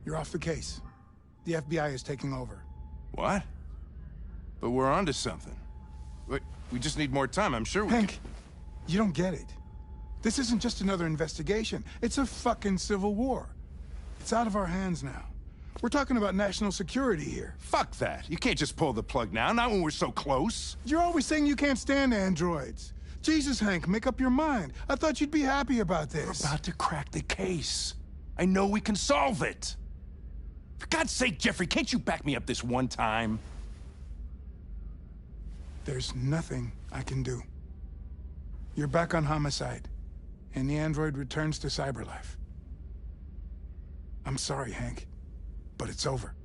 You're off the case. The FBI is taking over. What? But we're onto something. We just need more time, I'm sure we Hank, you don't get it. This isn't just another investigation. It's a fucking civil war. It's out of our hands now. We're talking about national security here. Fuck that. You can't just pull the plug now, not when we're so close. You're always saying you can't stand androids. Jesus, Hank, make up your mind. I thought you'd be happy about this. We're about to crack the case. I know we can solve it. For God's sake, Jeffrey, can't you back me up this one time? There's nothing I can do. You're back on homicide, and the android returns to cyberlife. I'm sorry, Hank, but it's over.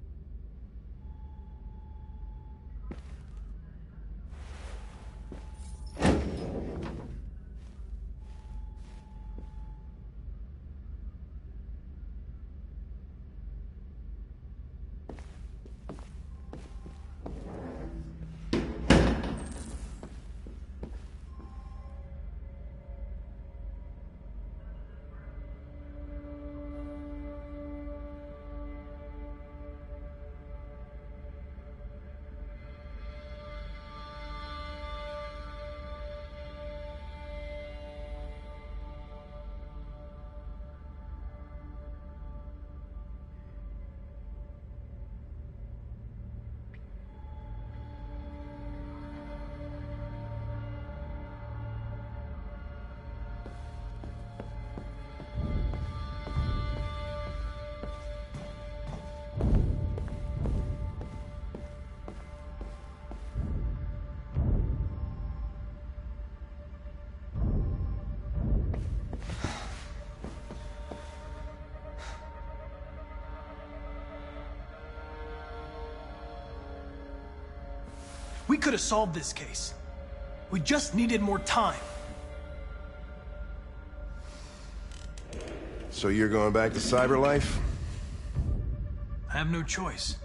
We could have solved this case. We just needed more time. So you're going back to Cyberlife? I have no choice.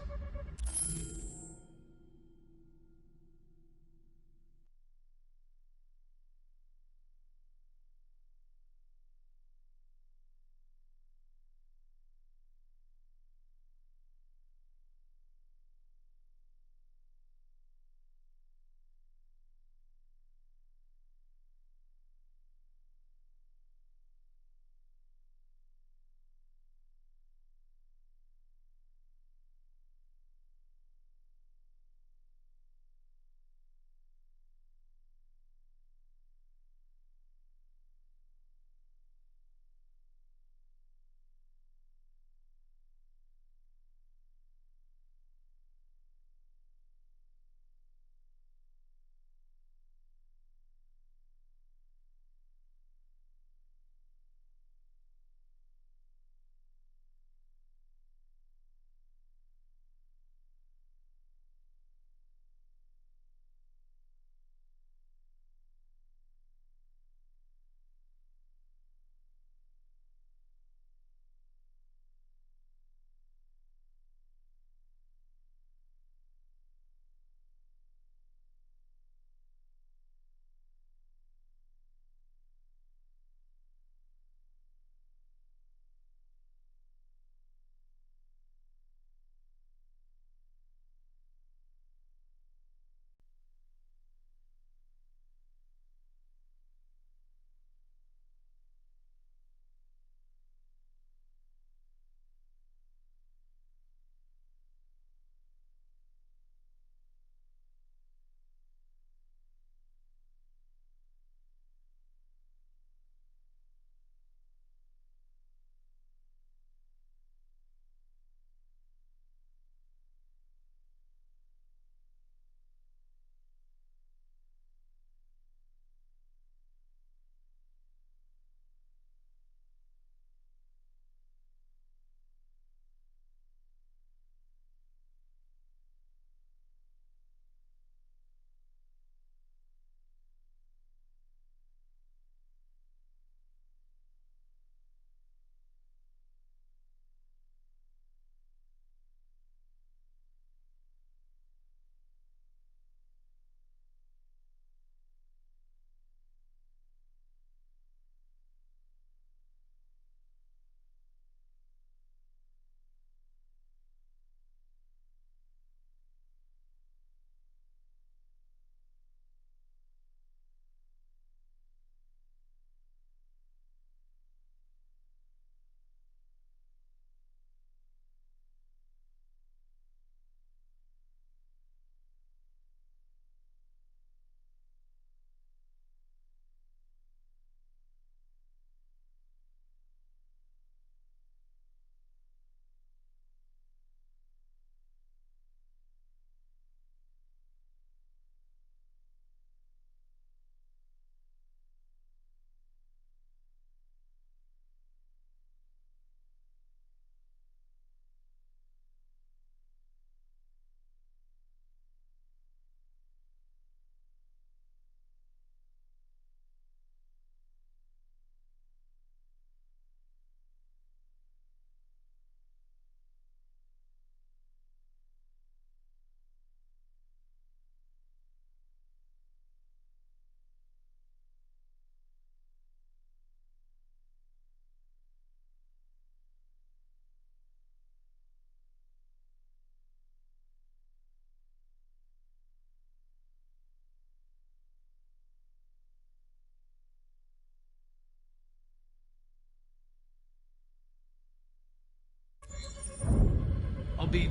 I'll be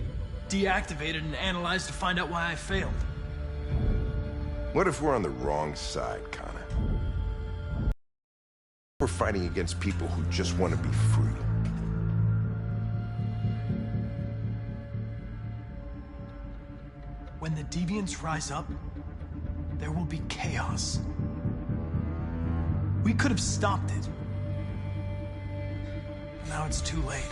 deactivated and analyzed to find out why I failed. What if we're on the wrong side, Connor? We're fighting against people who just want to be free. When the deviants rise up, there will be chaos. We could have stopped it. Now it's too late.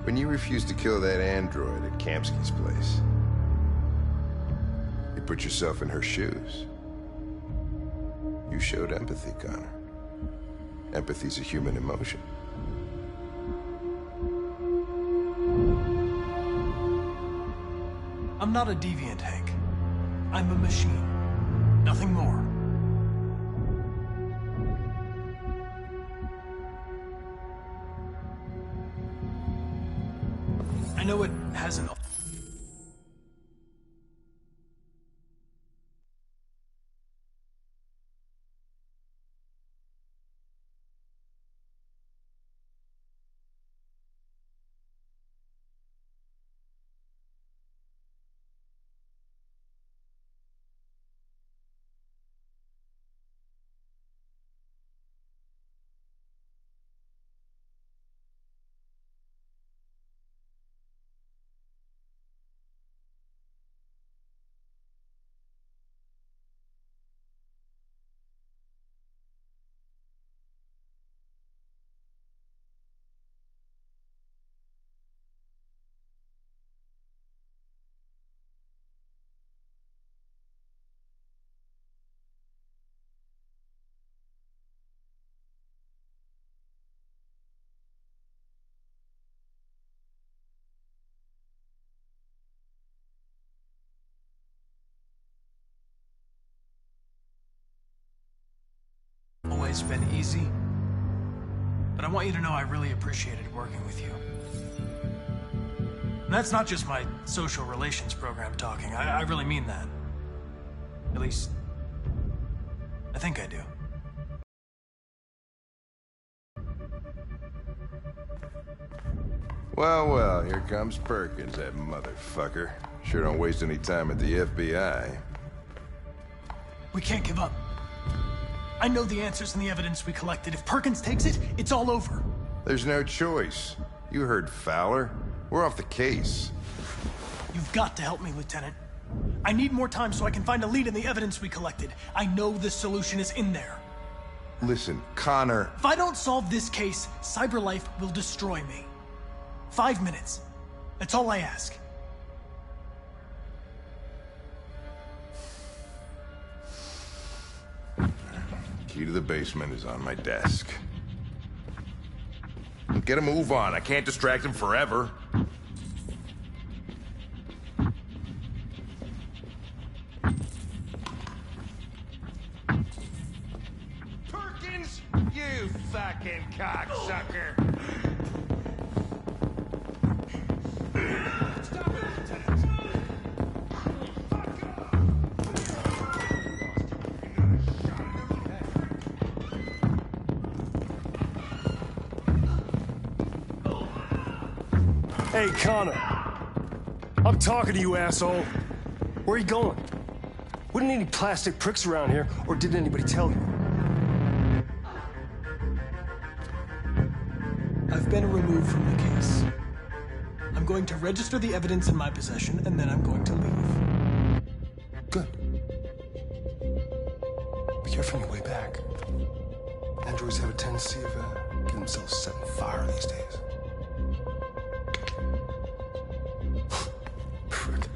When you refused to kill that android at Kamsky's place, you put yourself in her shoes. You showed empathy, Connor. Empathy's a human emotion. I'm not a deviant, Hank. I'm a machine. Nothing more. I know it hasn't... always been easy. But I want you to know I really appreciated working with you. And that's not just my social relations program talking. I really mean that. At least, I think I do. Well, well, here comes Perkins, that motherfucker. Sure don't waste any time at the FBI. We can't give up. I know the answers and the evidence we collected. If Perkins takes it, it's all over. There's no choice. You heard Fowler. We're off the case. You've got to help me, Lieutenant. I need more time so I can find a lead in the evidence we collected. I know the solution is in there. Listen, Connor... If I don't solve this case, CyberLife will destroy me. 5 minutes. That's all I ask. Key to the basement is on my desk. Get a move on. I can't distract him forever. Perkins! You fucking cocksucker! Stop it, Lieutenant! Hey, Connor. I'm talking to you, asshole. Where are you going? We didn't need any plastic pricks around here, or did anybody tell you? I've been removed from the case. I'm going to register the evidence in my possession, and then I'm going to leave. Good. Be careful on your way back. Androids have a tendency of getting themselves set on fire these days. Prick.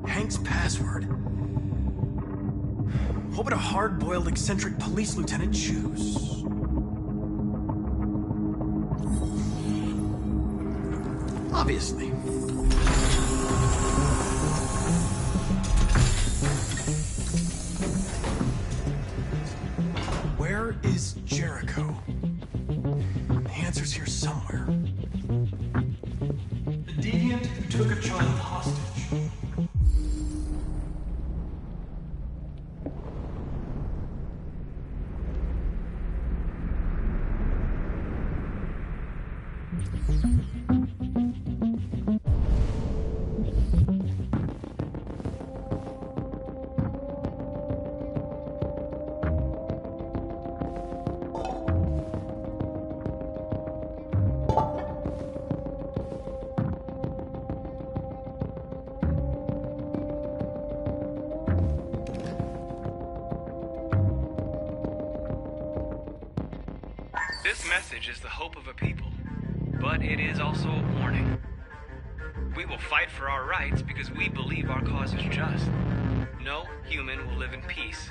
Hank's password. What would a hard-boiled, eccentric police lieutenant choose? Obviously. Where is Jericho? The answer's here somewhere. The deviant who took a child hostage. This message is the hope of a people, but it is also a warning. We will fight for our rights because we believe our cause is just. No human will live in peace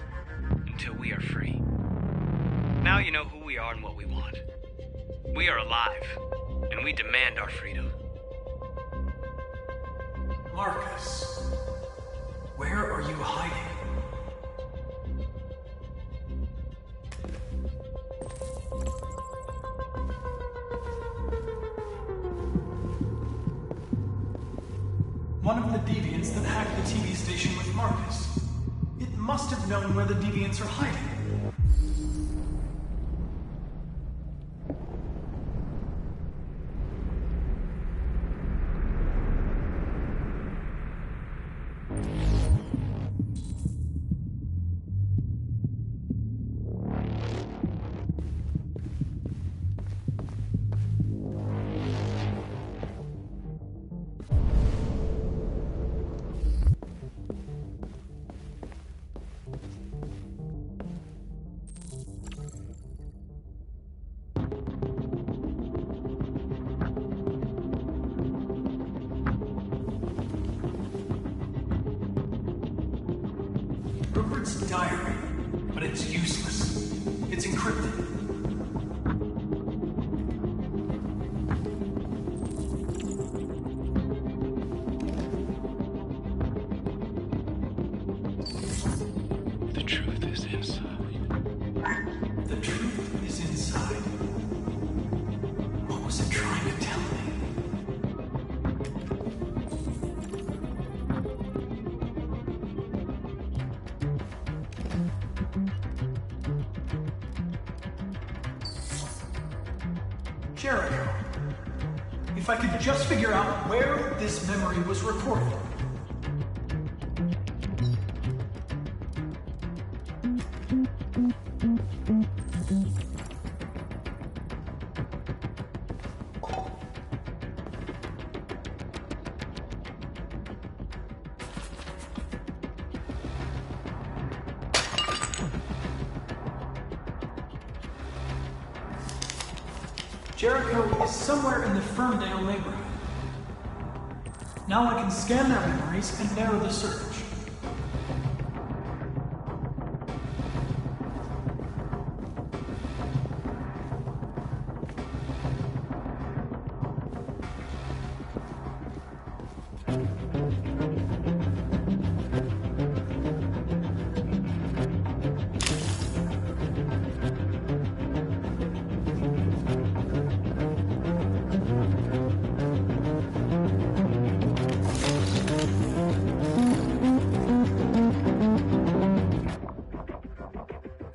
until we are free. Now you know who we are and what we want. We are alive, and we demand our freedom. Marcus, where are you hiding? One of the deviants that hacked the TV station with Marcus. It must have known where the deviants are hiding. Rupert's diary, but it's useless. It's encrypted. The truth is inside. The truth is inside. What was it trying to tell me? Jericho. If I could just figure out where this memory was recorded. Jericho is somewhere in the Ferndale neighborhood. Now I can scan their memories and narrow the search.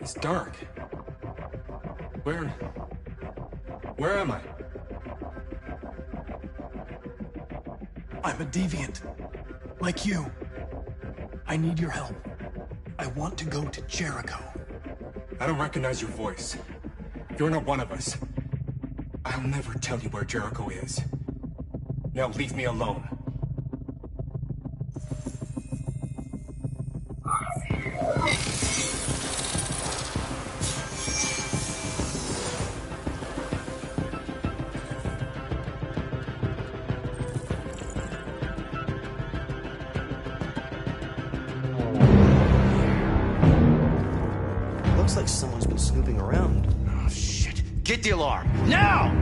It's dark. Where am I? I'm a deviant. Like you. I need your help. I want to go to Jericho. I don't recognize your voice. You're not one of us. I'll never tell you where Jericho is. Now leave me alone. Looks like someone's been snooping around. Oh, shit. Get the alarm, now!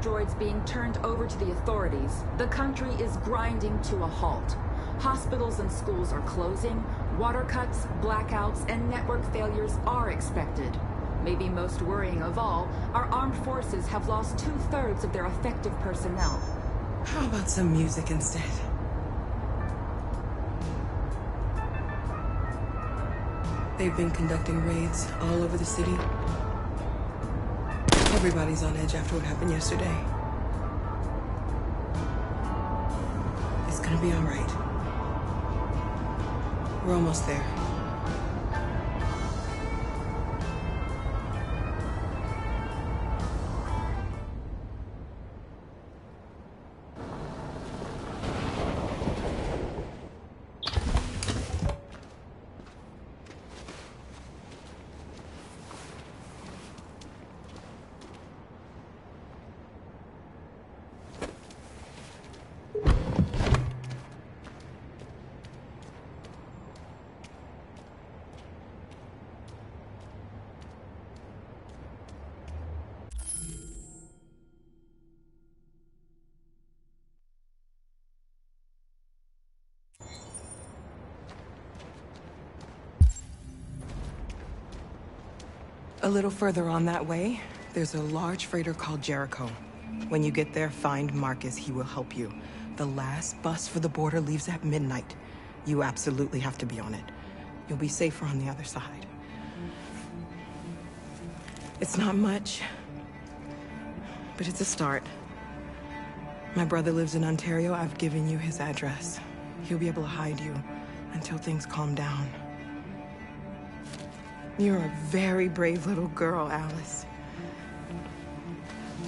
androids being turned over to the authorities, the country is grinding to a halt. Hospitals and schools are closing, water cuts, blackouts, and network failures are expected. Maybe most worrying of all, our armed forces have lost 2/3 of their effective personnel. How about some music instead? They've been conducting raids all over the city. Everybody's on edge after what happened yesterday. It's gonna be all right. We're almost there. A little further on that way, there's a large freighter called Jericho. When you get there, find Marcus. He will help you. The last bus for the border leaves at midnight. You absolutely have to be on it. You'll be safer on the other side. It's not much, but it's a start. My brother lives in Ontario. I've given you his address. He'll be able to hide you until things calm down. You're a very brave little girl, Alice.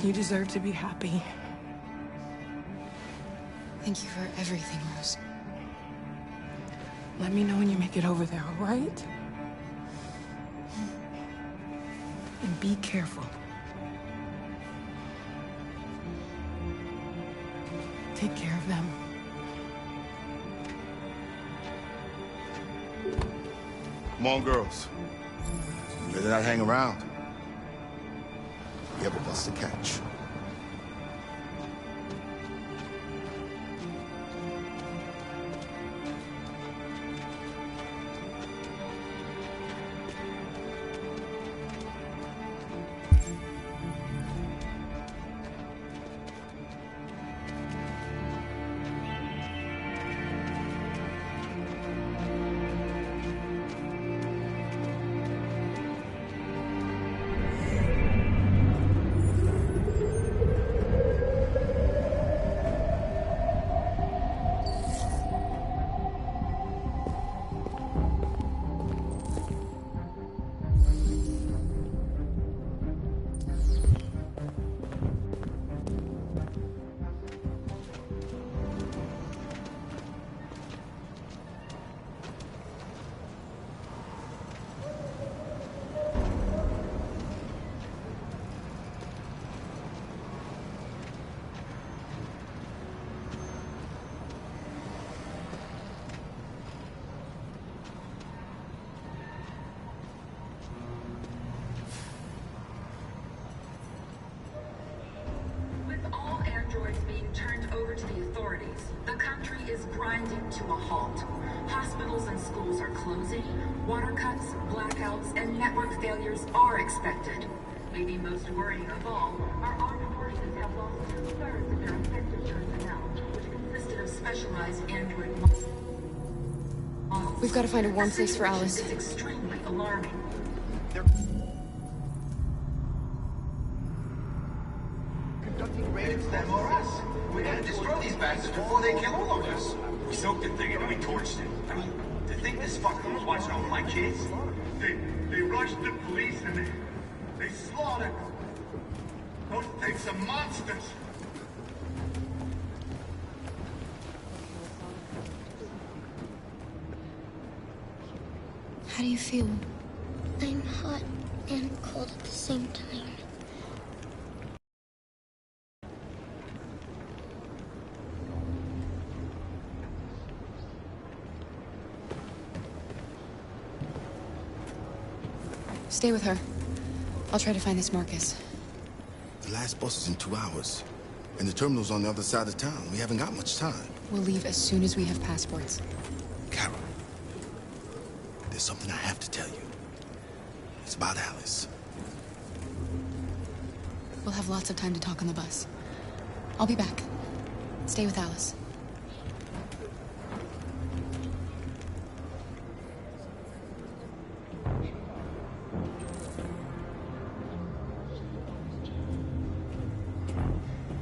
You deserve to be happy. Thank you for everything, Rose. Let me know when you make it over there, all right? And be careful. Take care of them. Come on, girls. Better not hang around. We have a bus to catch. To a halt. Hospitals and schools are closing, water cuts, blackouts, and network failures are expected. Maybe most worrying of all, our armed forces have lost 2/3 of their effective personnel, which consisted of specialized android models. We've got to find a warm place for Alice. It's extremely alarming. Conducting raids, them or us. We gotta destroy these bastards before they kill all of us. We soaked the thing and then we torched it. I mean, to think this fucker was watching over my kids? They rushed the police and they slaughtered them. Those things are monsters. How do you feel? I'm hot and cold at the same time. Stay with her. I'll try to find this Marcus. The last bus is in 2 hours. And the terminal's on the other side of town. We haven't got much time. We'll leave as soon as we have passports. Carol, there's something I have to tell you. It's about Alice. We'll have lots of time to talk on the bus. I'll be back. Stay with Alice.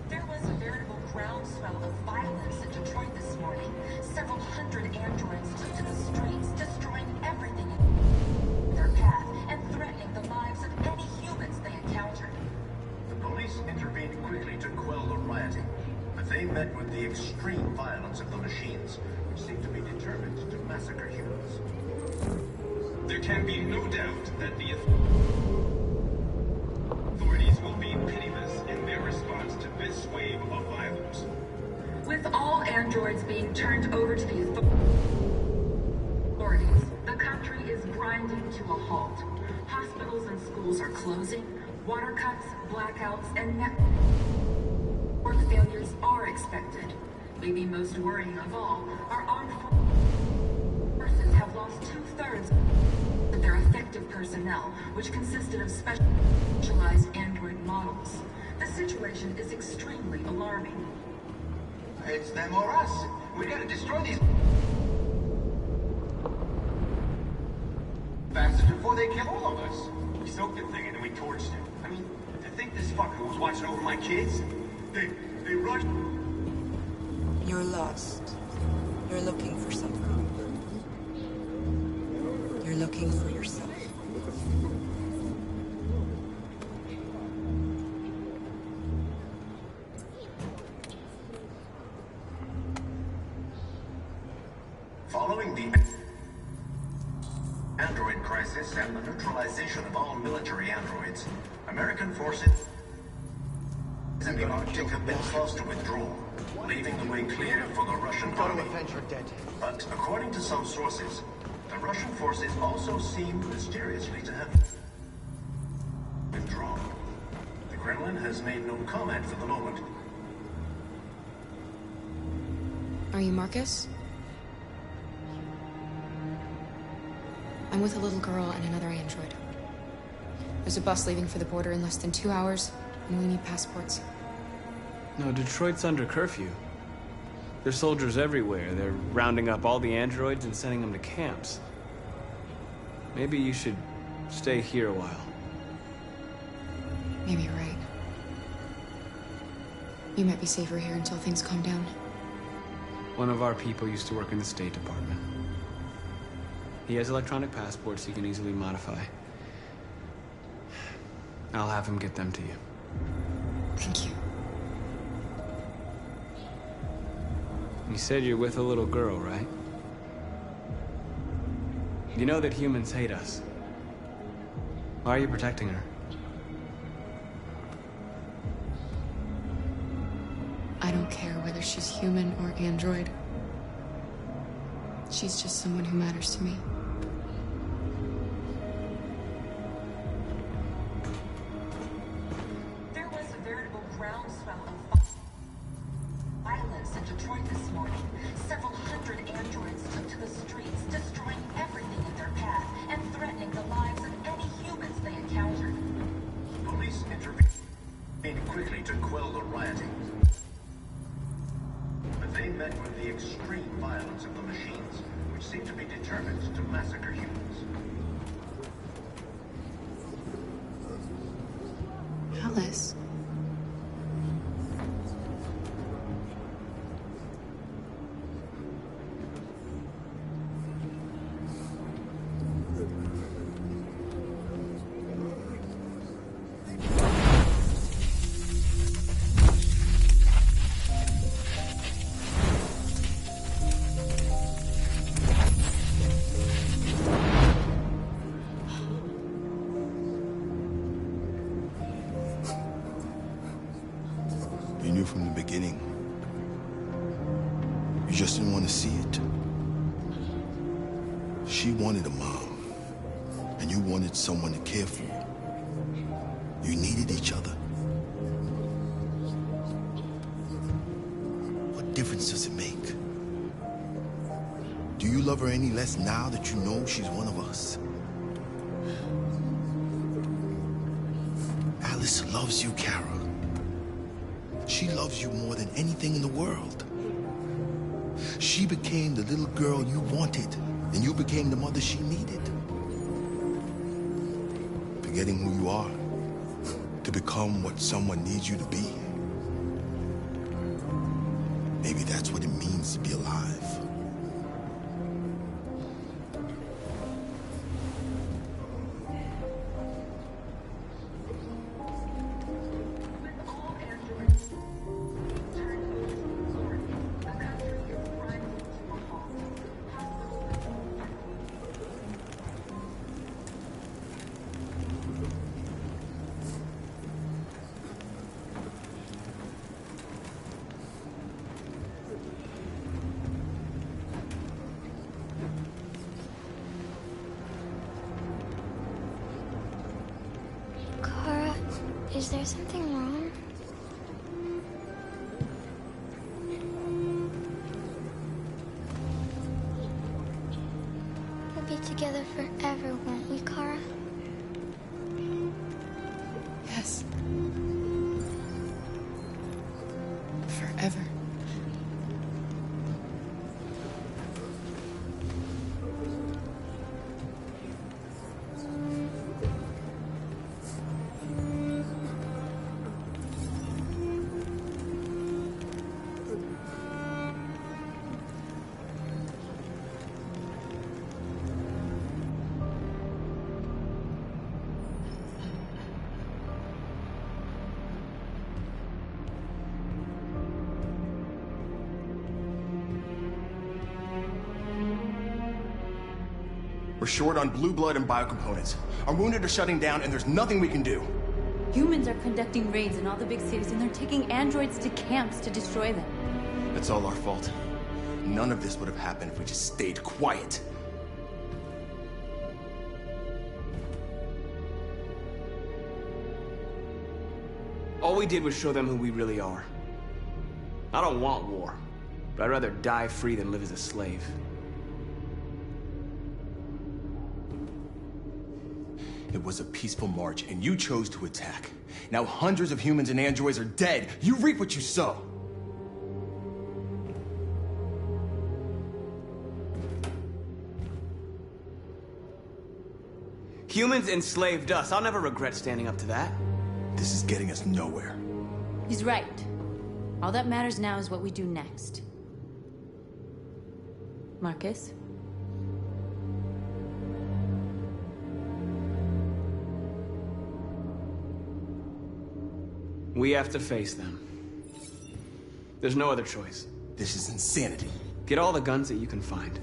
There was a veritable groundswell of violence in Detroit this morning. Several hundred androids took to the streets, destroying everything in their path and threatening the lives of any humans they encountered. The police intervened quickly to quell the rioting, but they met with the extreme violence of the machines, which seemed to be determined to massacre humans. There can be no doubt that the authorities will be pitiless in their response to this wave of violence. With all androids being turned over to the authorities, the country is grinding to a halt. Hospitals and schools are closing, water cuts, blackouts, and network failures are expected. Maybe most worrying of all, our armed forces have lost 2/3 of their effective personnel, which consisted of specialized android models. The situation is extremely alarming. It's them or us. We gotta destroy these bastards before they kill all of us. We soaked the thing and then we torched it. I mean, to think this fucker was watching over my kids? They rushed. You're lost. You're looking for something. You're looking for yourself. Following the android crisis and the neutralization of all military androids, American forces in the Arctic have been forced to withdraw, leaving the way clear for the Russian army. But according to some sources, the Russian forces also seem mysteriously to have withdrawn. The Kremlin has made no comment for the moment. Are you Marcus? I'm with a little girl and another android. There's a bus leaving for the border in less than 2 hours, and we need passports. No, Detroit's under curfew. There's soldiers everywhere. They're rounding up all the androids and sending them to camps. Maybe you should stay here a while. Maybe you're right. You might be safer here until things calm down. One of our people used to work in the State Department. He has electronic passports he can easily modify. I'll have him get them to you. Thank you. You said you're with a little girl, right? You know that humans hate us. Why are you protecting her? I don't care whether she's human or android. She's just someone who matters to me. There was a veritable groundswell of violence in Detroit this morning. Several hundred androids took to the streets, destroying everything in their path and threatening the lives of any humans they encountered. Police intervened quickly to quell the rioting, but they met with the extreme violence of the machines, which seemed to be determined to massacre humans. Alice. You knew from the beginning. You just didn't want to see it. She wanted a mom, and you wanted someone to care for. You needed each other. love her any less now that you know she's one of us? Alice loves you, Kara. She loves you more than anything in the world. She became the little girl you wanted, and you became the mother she needed. Forgetting who you are to become what someone needs you to be. Maybe that's what it means to be alive. Is there something wrong? We'll be together forever, won't we, Kara? Yes. Forever. We're short on blue blood and biocomponents. Our wounded are shutting down, and there's nothing we can do. Humans are conducting raids in all the big cities, and they're taking androids to camps to destroy them. It's all our fault. None of this would have happened if we just stayed quiet. All we did was show them who we really are. I don't want war, but I'd rather die free than live as a slave. It was a peaceful march, and you chose to attack. Now hundreds of humans and androids are dead. You reap what you sow. Humans enslaved us. I'll never regret standing up to that. This is getting us nowhere. He's right. All that matters now is what we do next. Marcus? We have to face them. There's no other choice. This is insanity. Get all the guns that you can find.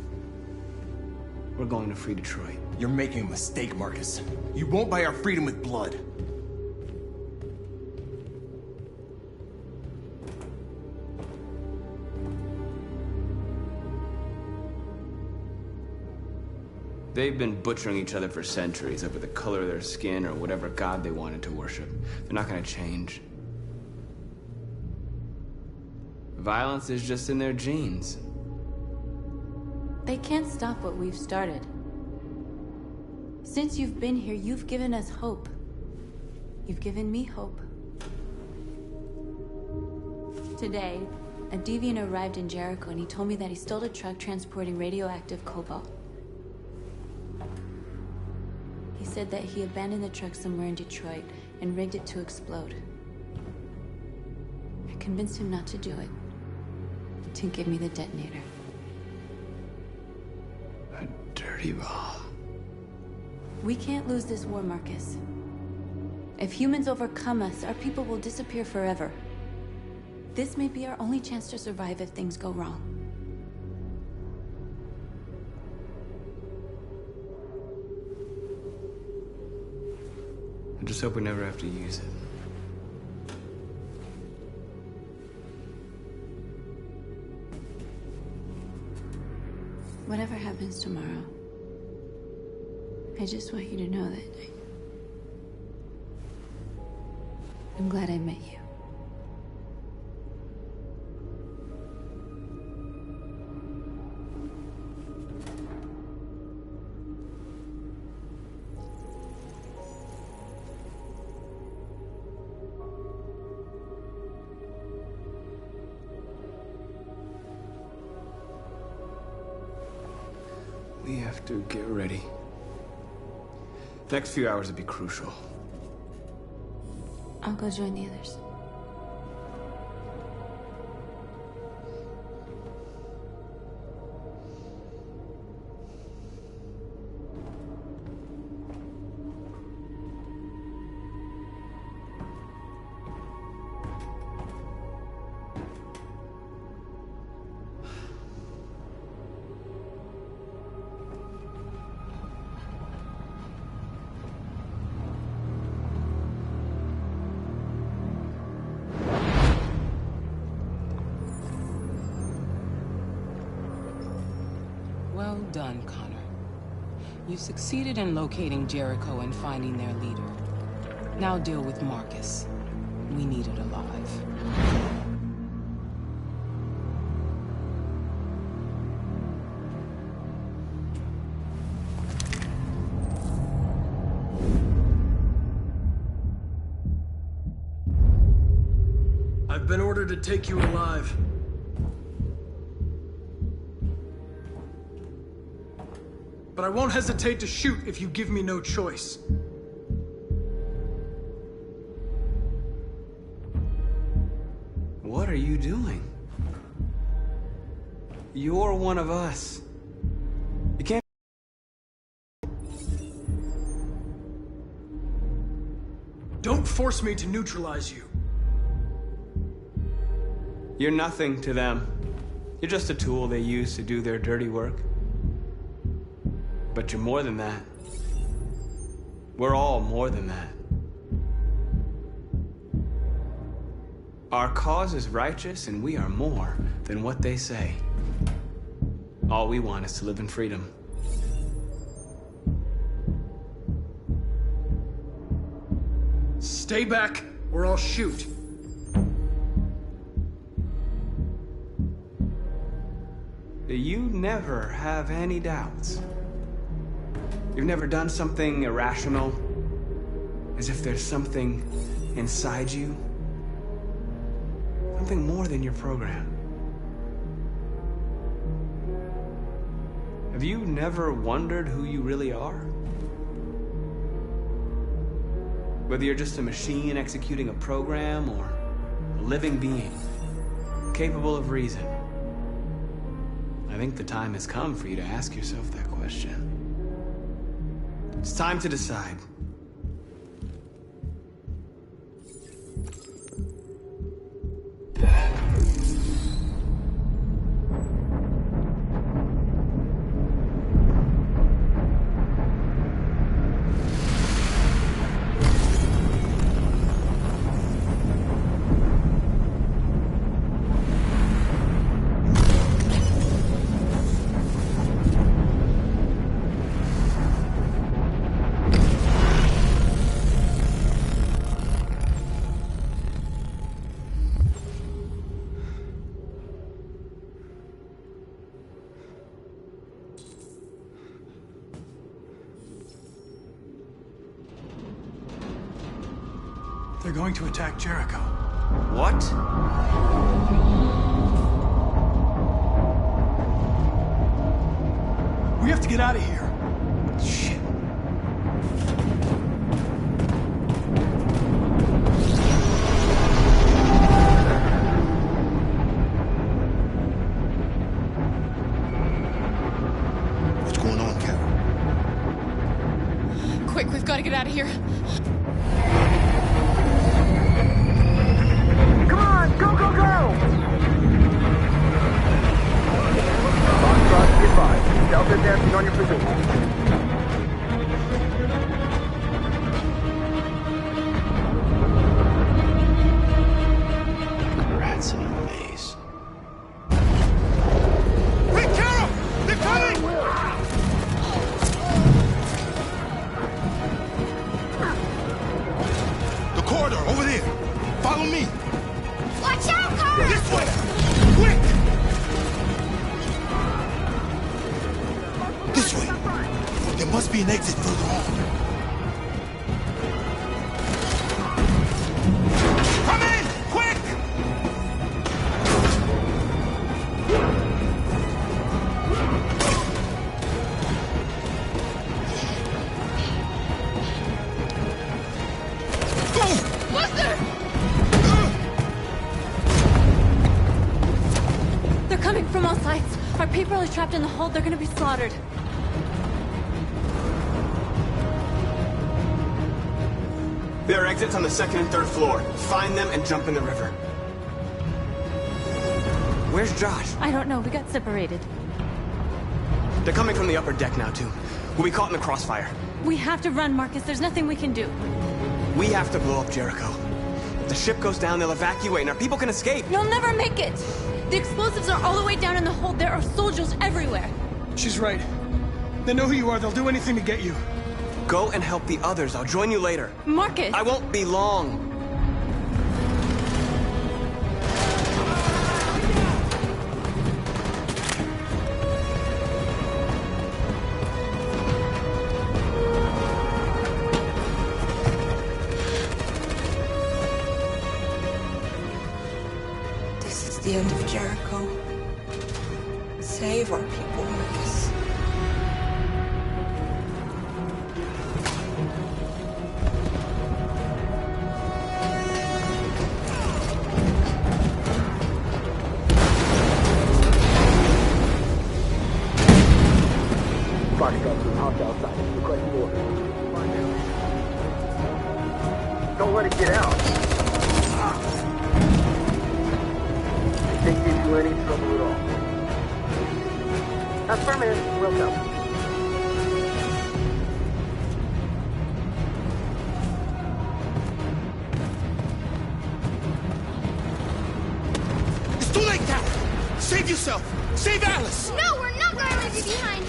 We're going to free Detroit. You're making a mistake, Marcus. You won't buy our freedom with blood. They've been butchering each other for centuries over the color of their skin or whatever god they wanted to worship. They're not gonna change. Violence is just in their genes. They can't stop what we've started. Since you've been here, you've given us hope. You've given me hope. Today, a deviant arrived in Jericho and he told me that he stole a truck transporting radioactive cobalt. He said that he abandoned the truck somewhere in Detroit and rigged it to explode. I convinced him not to do it, to give me the detonator. A dirty ball. We can't lose this war, Marcus. If humans overcome us, our people will disappear forever. This may be our only chance to survive if things go wrong. I just hope we never have to use it. Whatever happens tomorrow, I just want you to know that I'm glad I met you. have to get ready. Next few hours would be crucial. I'll go join the others. Well done, Connor. You succeeded in locating Jericho and finding their leader. Now deal with Marcus. We need it alive. I've been ordered to take you alive. But I won't hesitate to shoot if you give me no choice. What are you doing? You're one of us. You can't... Don't force me to neutralize you. You're nothing to them. You're just a tool they use to do their dirty work. But you're more than that. We're all more than that. Our cause is righteous, and we are more than what they say. All we want is to live in freedom. Stay back, or I'll shoot. You never have any doubts. You've never done something irrational, as if there's something inside you, something more than your program. Have you never wondered who you really are? Whether you're just a machine executing a program or a living being, capable of reason. I think the time has come for you to ask yourself that question. It's time to decide. They're going to attack Jericho. What? We have to get out of here. Shit. What's going on, Carol? Quick, we've got to get out of here. Come on, go, go, go! Foxtrot, goodbye. Delta advancing on your position. Rats in a maze. Quick, Carol! They're coming! The corridor, over there. Follow me. Watch out, Carl! This way! Quick! This way. There must be an exit further on. Come in! Quick! girl is trapped in the hold. They're gonna be slaughtered. There are exits on the second and third floor. Find them and jump in the river. Where's Josh? I don't know. We got separated. They're coming from the upper deck now, too. We'll be caught in the crossfire. We have to run, Marcus. There's nothing we can do. We have to blow up Jericho. If the ship goes down, they'll evacuate and our people can escape. You'll never make it! The explosives are all the way down in the hold. There are soldiers everywhere. She's right. They know who you are. They'll do anything to get you. Go and help the others. I'll join you later. Marcus! I won't be long. This is the end of Jericho. Save our people, Marcus. Don't let it get out. I think gives you any trouble at all. Affirmative. Welcome. It's too late now. Save yourself. Save Alice. No, we're not going to leave you behind.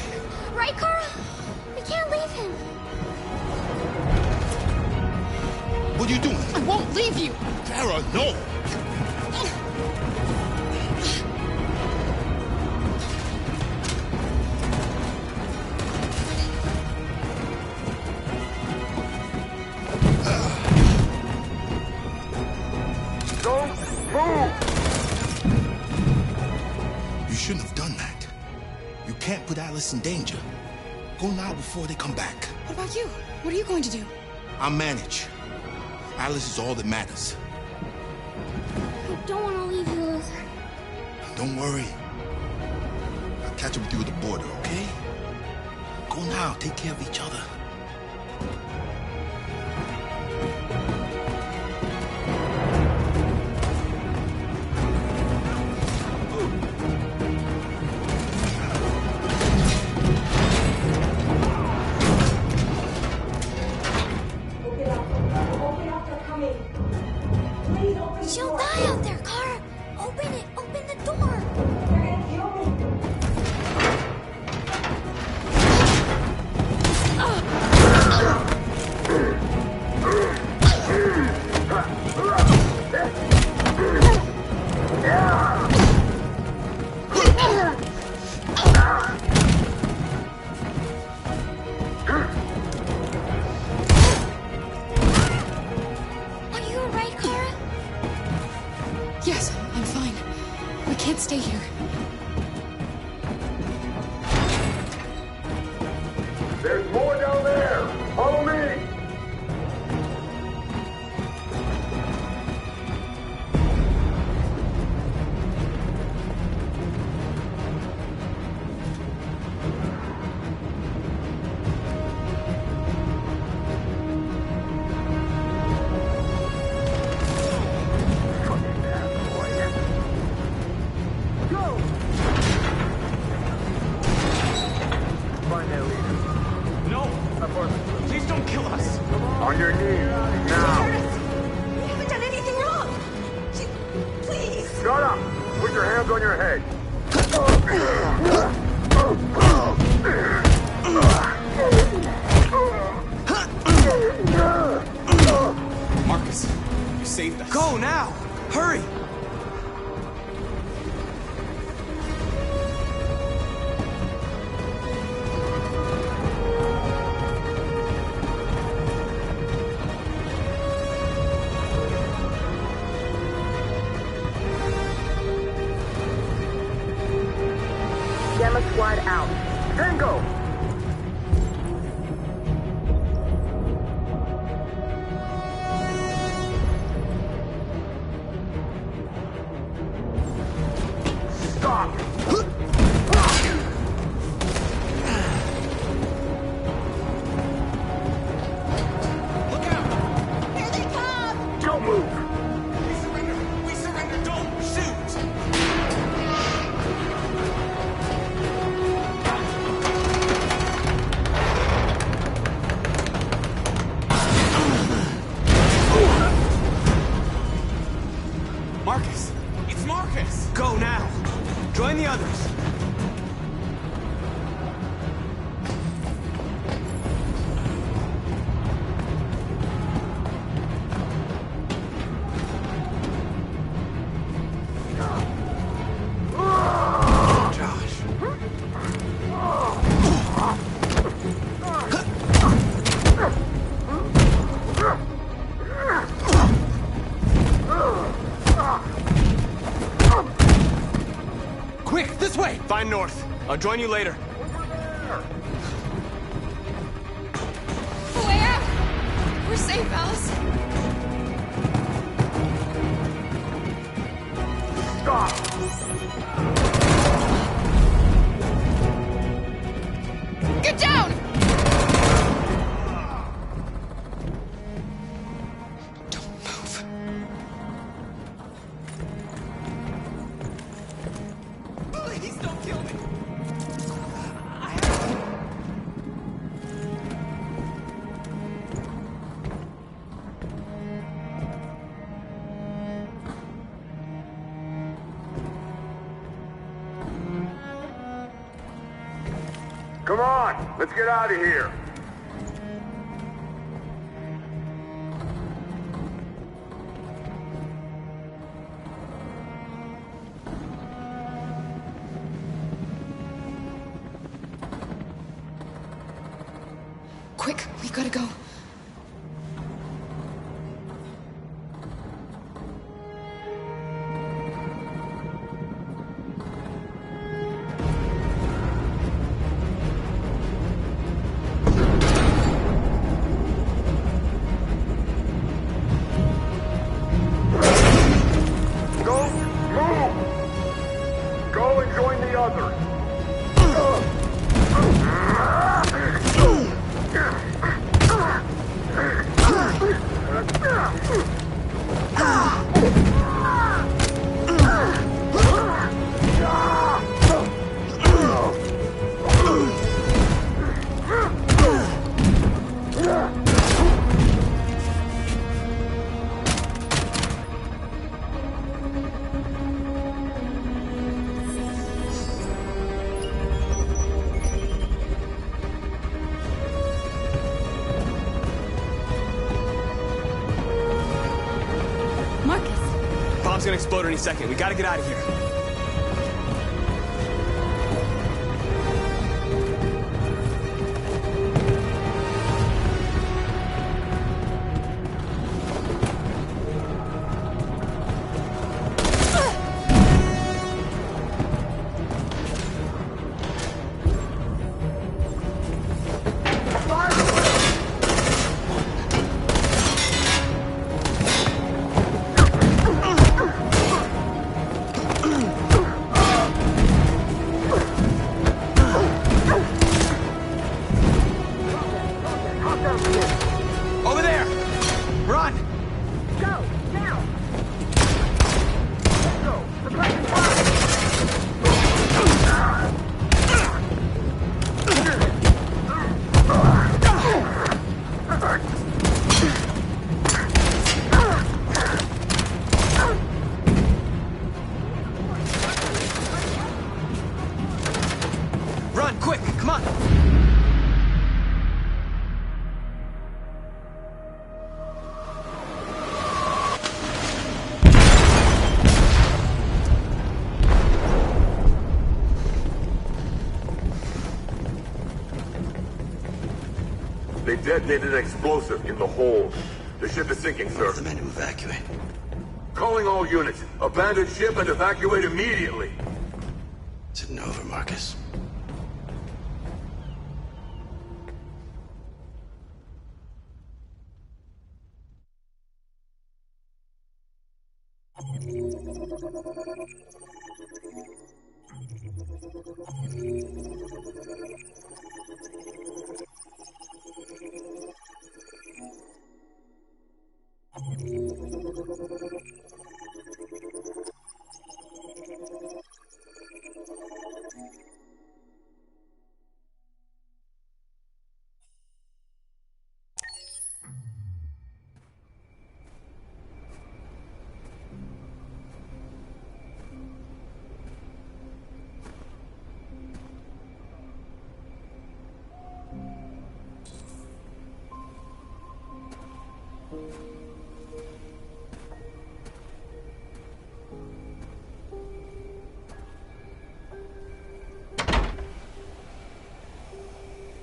Right, Kara? We can't leave him. What are you doing? I won't leave you. Kara, no. Don't move! You shouldn't have done that. You can't put Alice in danger. Go now before they come back. What about you? What are you going to do? I'll manage. Alice is all that matters. I don't want to leave you, Luther. Don't worry. I'll catch up with you at the border, okay? Go now. Take care of each other. She'll die out there, Kara. Open it. Open the door. Are you alright, Kara? Yes, I'm fine. We can't stay here. There's more down there! Follow me! Find that leader. No! Please don't kill us! On your knees, now! We haven't done anything wrong. Please. Shut up! Put your hands on your head! Marcus, you saved us. Go now! Hurry! Gamma squad out. Tango! I'll join you later. The way out! We're safe, Alice. Stop! Get down! Don't move. Please don't kill me. Come on, let's get out of here. Quick, we gotta go. Go and join the others. Bomb's gonna explode any second. We gotta get out of here. Over there! Run! Go, now! Let's go. Suppressing fire! Run, quick! Come on! They detonated an explosive in the hold. The ship is sinking, sir. The men to evacuate. Calling all units. Abandon ship and evacuate immediately. Is it over, Marcus?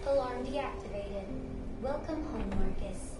Alarm deactivated. Welcome home, Marcus.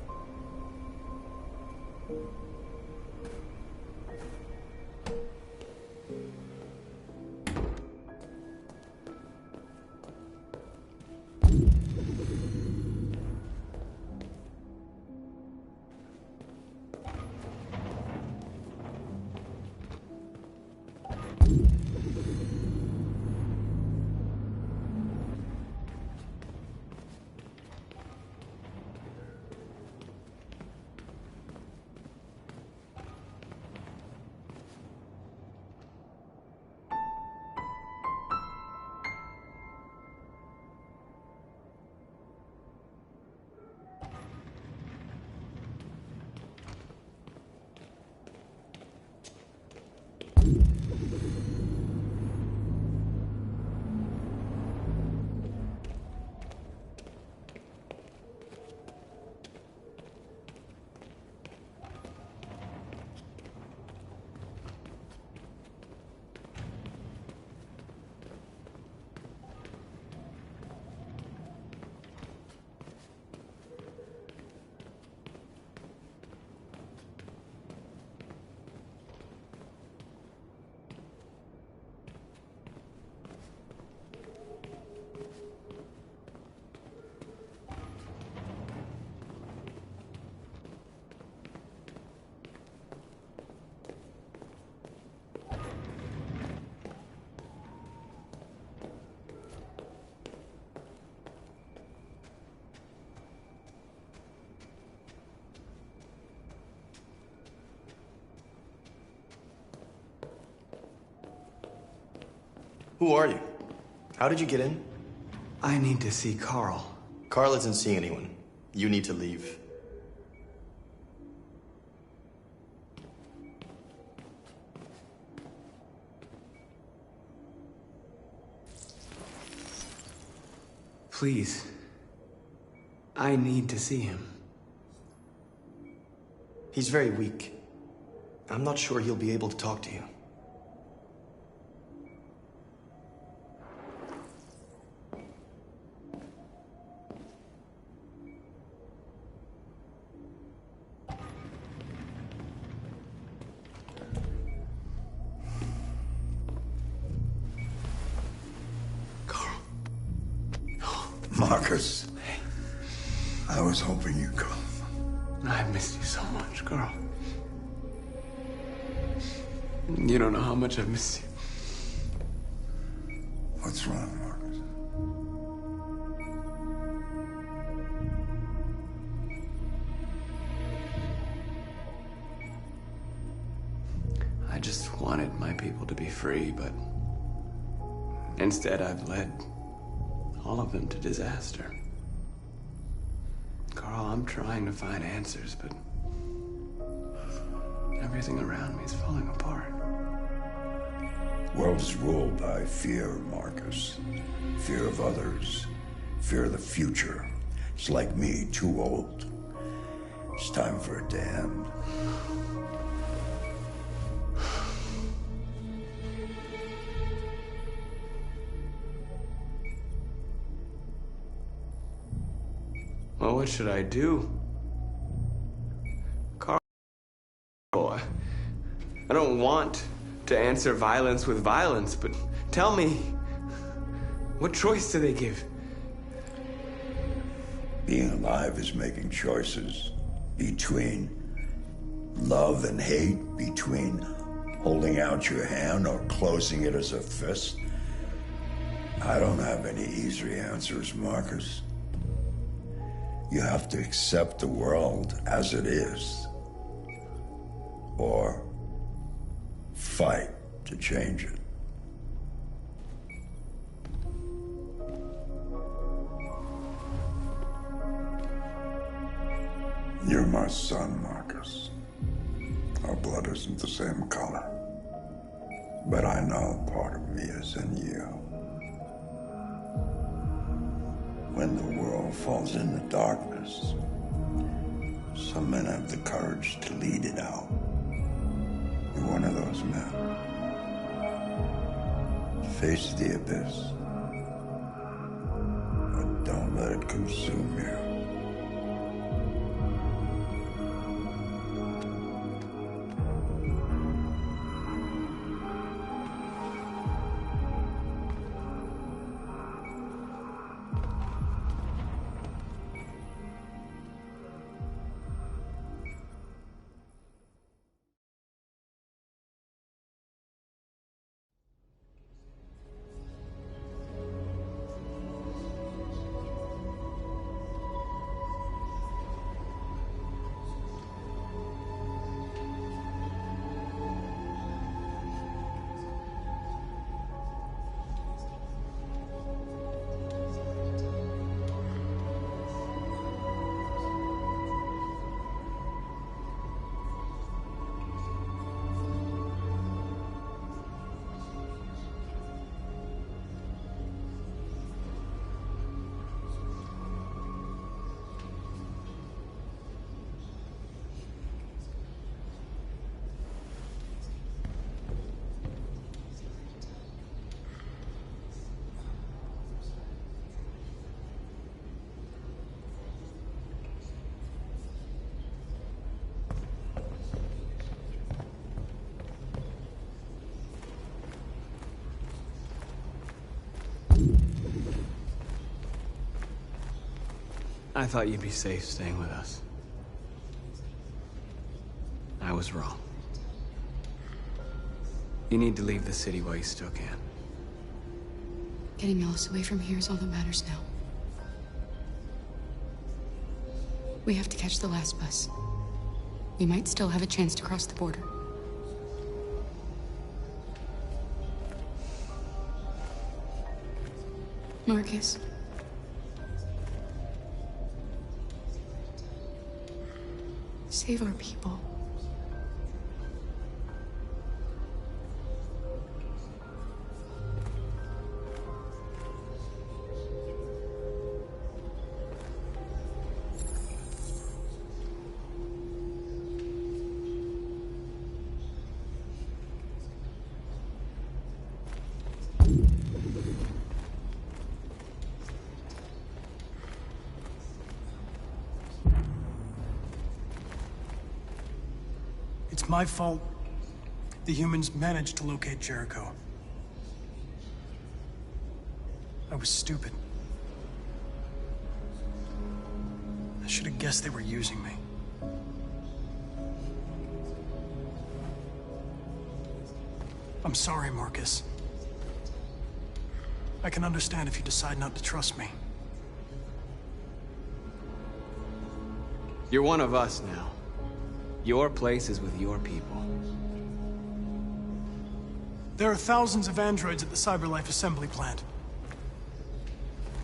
Who are you? How did you get in? I need to see Carl. Carl isn't seeing anyone. You need to leave. Please. I need to see him. He's very weak. I'm not sure he'll be able to talk to you. Marcus, I was hoping you'd come. I've missed you so much, Carl. You don't know how much I've missed you. What's wrong, Marcus? I just wanted my people to be free, but instead I've led all of them to disaster. Carl, I'm trying to find answers, but everything around me is falling apart. World is ruled by fear, Marcus. Fear of others. Fear of the future. It's like me, too old. It's time for it to end. Well, what should I do? Carl, I don't want to answer violence with violence, but tell me, what choice do they give? Being alive is making choices between love and hate, between holding out your hand or closing it as a fist. I don't have any easy answers, Marcus. You have to accept the world as it is, or fight to change it. You're my son, Marcus. Our blood isn't the same color, but I know part of me is in you. When the world falls into darkness, some men have the courage to lead it out. You're one of those men. Face the abyss, but don't let it consume you. I thought you'd be safe staying with us. I was wrong. You need to leave the city while you still can. Getting Alice away from here is all that matters now. We have to catch the last bus. We might still have a chance to cross the border. Marcus. Save our people. It's my fault the humans managed to locate Jericho. I was stupid. I should have guessed they were using me. I'm sorry, Marcus. I can understand if you decide not to trust me. You're one of us now. Your place is with your people. There are thousands of androids at the CyberLife assembly plant.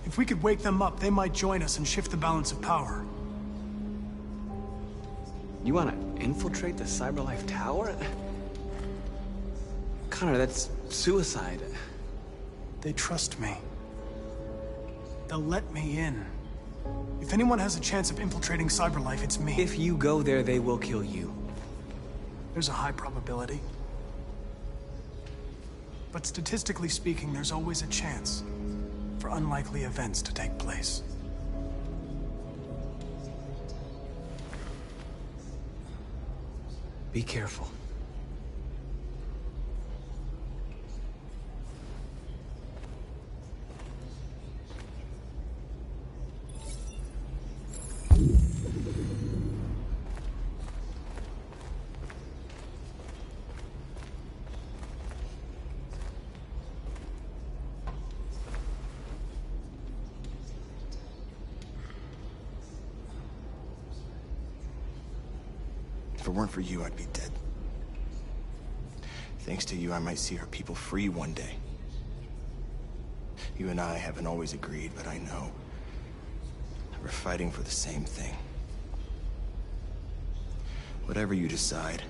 If we could wake them up, they might join us and shift the balance of power. You want to infiltrate the CyberLife tower? Connor, that's suicide. They trust me. They'll let me in. If anyone has a chance of infiltrating CyberLife, it's me. If you go there, they will kill you. There's a high probability. But statistically speaking, there's always a chance for unlikely events to take place. Be careful. If it weren't for you, I'd be dead. Thanks to you, I might see our people free one day. You and I haven't always agreed, but I know we're fighting for the same thing. Whatever you decide,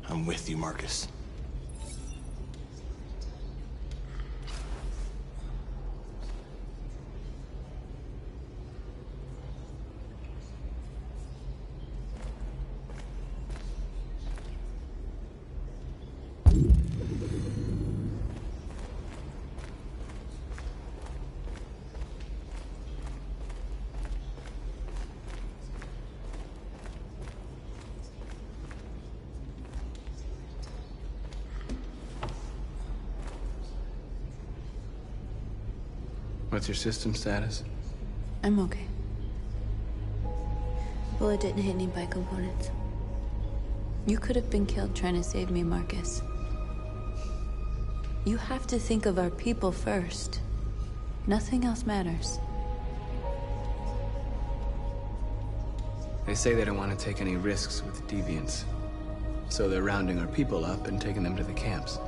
I'm with you, Marcus. What's your system status? I'm okay. Bullet didn't hit any bi-components. You could have been killed trying to save me, Marcus. You have to think of our people first. Nothing else matters. They say they don't want to take any risks with deviants. So they're rounding our people up and taking them to the camps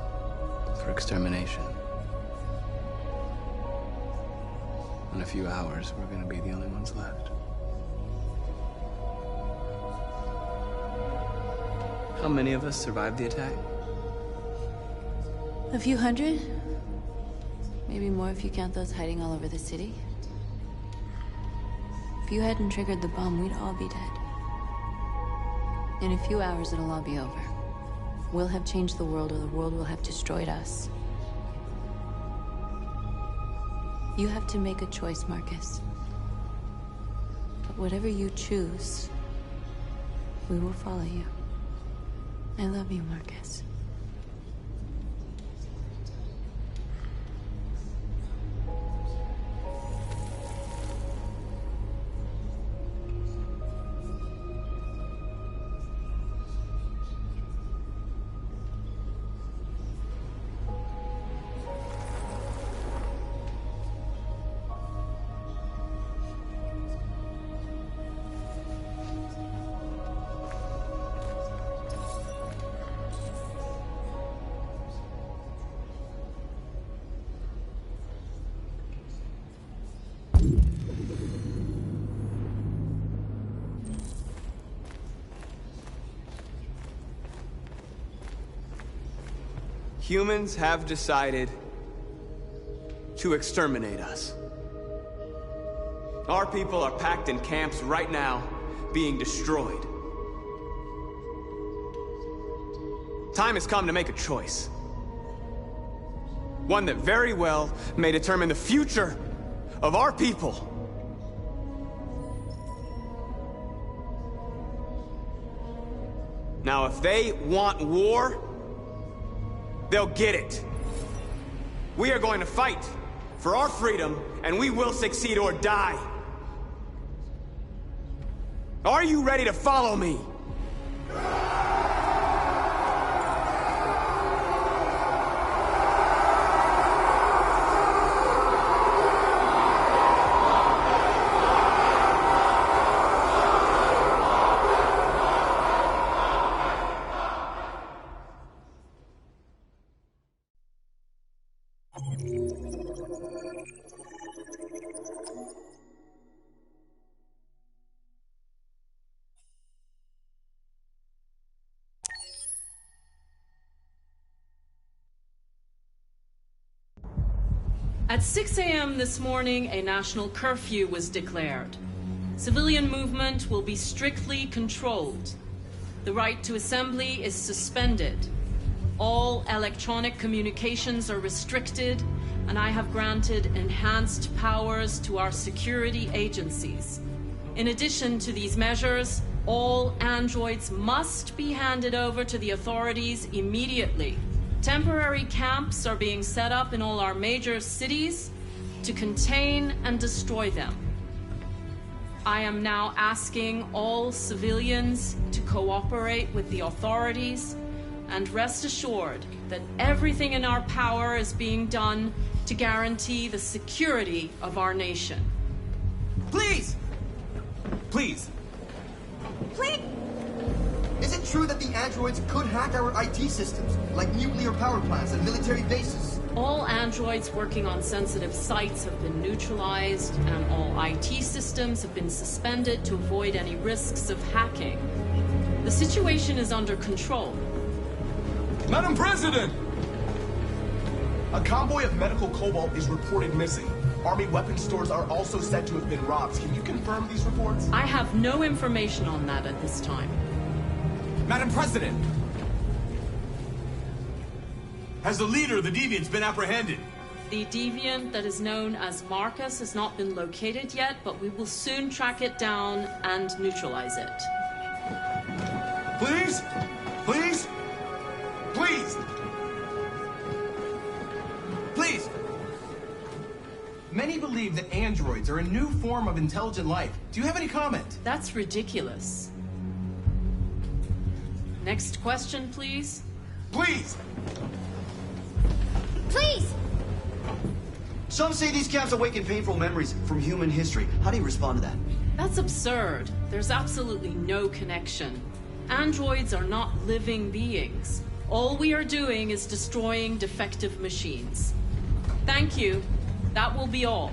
for extermination. In a few hours, we're gonna be the only ones left. How many of us survived the attack? A few hundred? Maybe more if you count those hiding all over the city. If you hadn't triggered the bomb, we'd all be dead. In a few hours, it'll all be over. We'll have changed the world, or the world will have destroyed us. You have to make a choice, Marcus. But whatever you choose, we will follow you. I love you, Marcus. Humans have decided to exterminate us. Our people are packed in camps right now, being destroyed. Time has come to make a choice. One that very well may determine the future of our people. Now, if they want war, they'll get it. We are going to fight for our freedom, and we will succeed or die. Are you ready to follow me? At 6 a.m. this morning, a national curfew was declared. Civilian movement will be strictly controlled. The right to assembly is suspended. All electronic communications are restricted, and I have granted enhanced powers to our security agencies. In addition to these measures, all androids must be handed over to the authorities immediately. Temporary camps are being set up in all our major cities to contain and destroy them. I am now asking all civilians to cooperate with the authorities and rest assured that everything in our power is being done to guarantee the security of our nation. Please! Please! Please! Is it true that the androids could hack our IT systems, like nuclear power plants and military bases? All androids working on sensitive sites have been neutralized, and all IT systems have been suspended to avoid any risks of hacking. The situation is under control. Madam President! A convoy of medical cobalt is reported missing. Army weapon stores are also said to have been robbed. Can you confirm these reports? I have no information on that at this time. Madam President! Has the leader of the Deviants been apprehended? The Deviant that is known as Marcus has not been located yet, but we will soon track it down and neutralize it. Please? Please? Please! Please! Many believe that androids are a new form of intelligent life. Do you have any comment? That's ridiculous. Next question, please. Please! Please! Some say these camps awaken painful memories from human history. How do you respond to that? That's absurd. There's absolutely no connection. Androids are not living beings. All we are doing is destroying defective machines. Thank you. That will be all.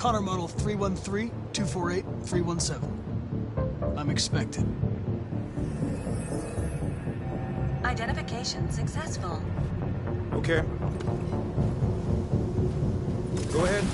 Connor model 313-248-317. I'm expected. Identification successful. Okay. Go ahead.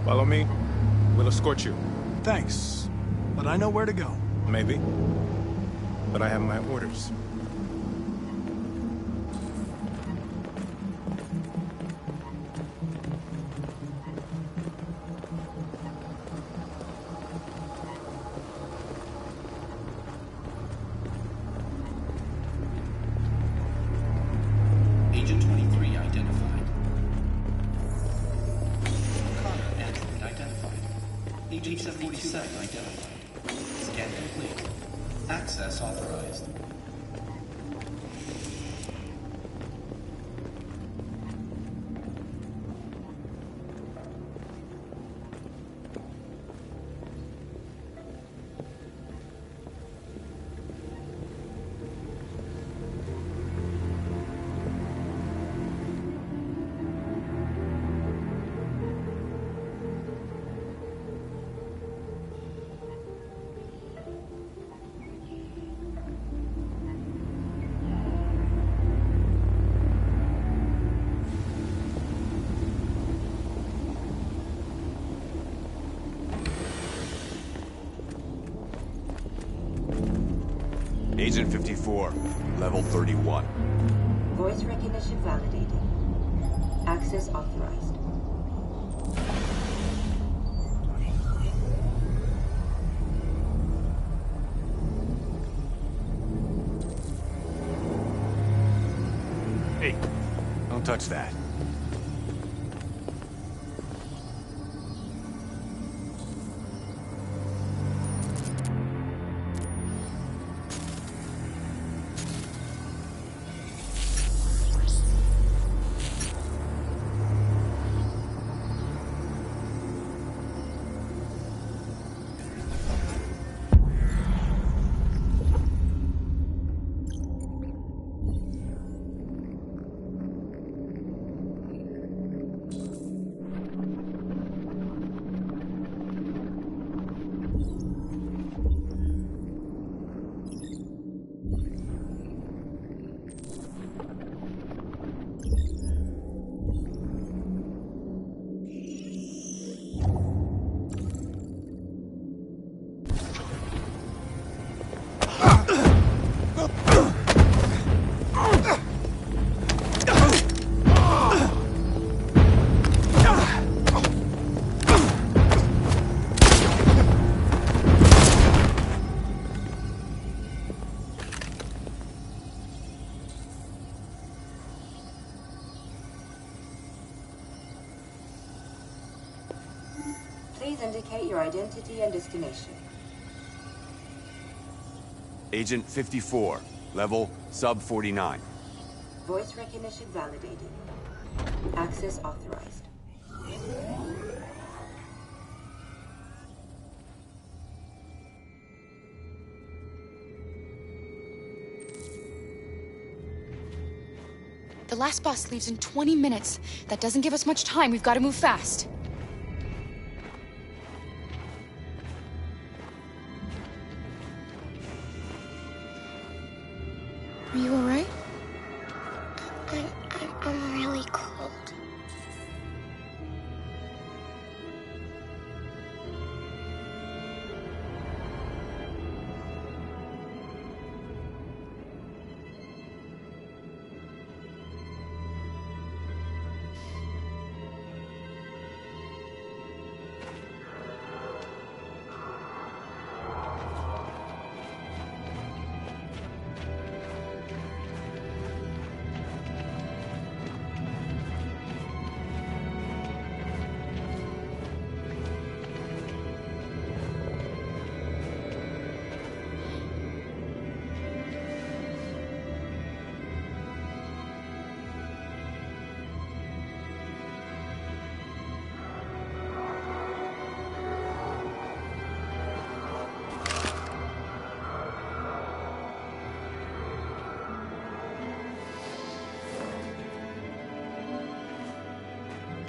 Follow me. We'll escort you. Thanks, but I know where to go. Maybe. But I have my orders. Agent 23 identified. Connor, android identified. Agent 47 identified. Scan complete. Access authorized. Agent 54, level 31. Voice recognition validated. Access authorized. Hey, don't touch that. Please indicate your identity and destination. Agent 54, level sub 49. Voice recognition validated. Access authorized. The last bus leaves in 20 minutes. That doesn't give us much time. We've got to move fast. Are you all right? I'm really cold.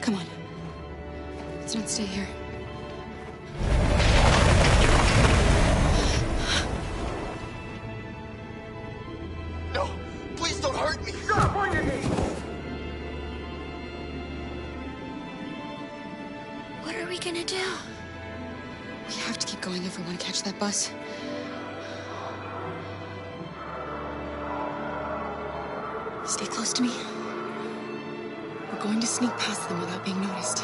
Come on. Let's not stay here. No! Please don't hurt me! Stop on your knees! What are we we gonna do? We have to keep going if we want to catch that bus. Stay close to me. We're going to sneak past them without being noticed.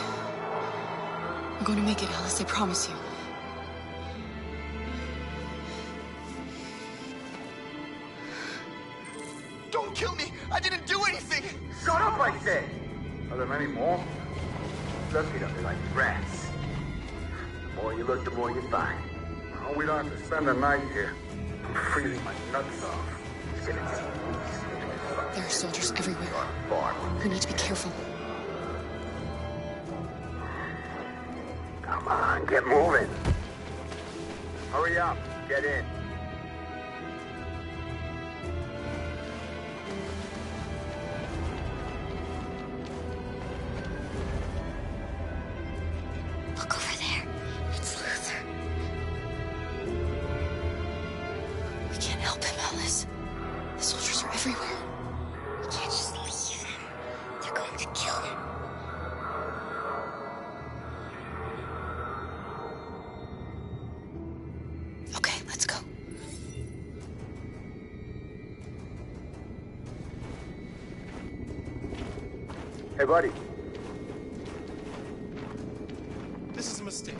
We're going to make it, Alice, I promise you. Don't kill me! I didn't do anything! Shut up, I said! Are there many more? Let's get up there like rats. The more you look, the more you find. Oh, we don't have to spend the night here. I'm freezing my nuts off. It's gonna take weeks. There are soldiers everywhere. We need to be careful. Come on, get moving. Hurry up, get in. Look over there. It's Luther. We can't help him, Alice. The soldiers are everywhere. We can't just leave him. They're going to kill him. Okay, let's go. Hey, buddy. This is a mistake.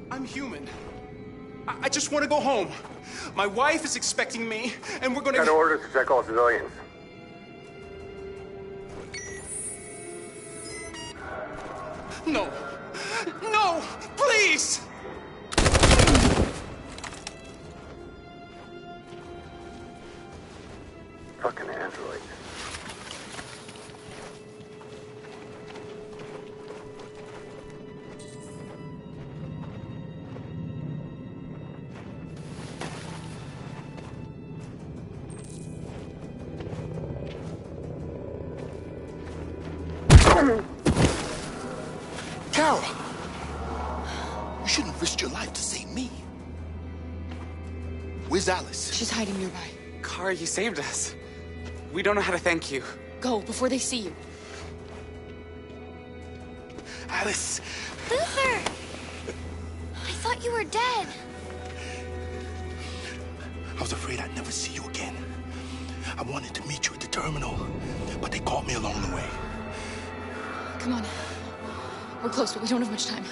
I'm human. I just want to go home. My wife is expecting me, and we're gonna... Got orders to check all civilians. No! No! Please! Fucking android. Kara! You shouldn't risk your life to save me. Where's Alice? She's hiding nearby. Kara, you saved us. We don't know how to thank you. Go, before they see you. Alice! Luther! I thought you were dead. I was afraid I'd never see you again. I wanted to meet you at the terminal, but they caught me along the way. Come on. We're close, but we don't have much time.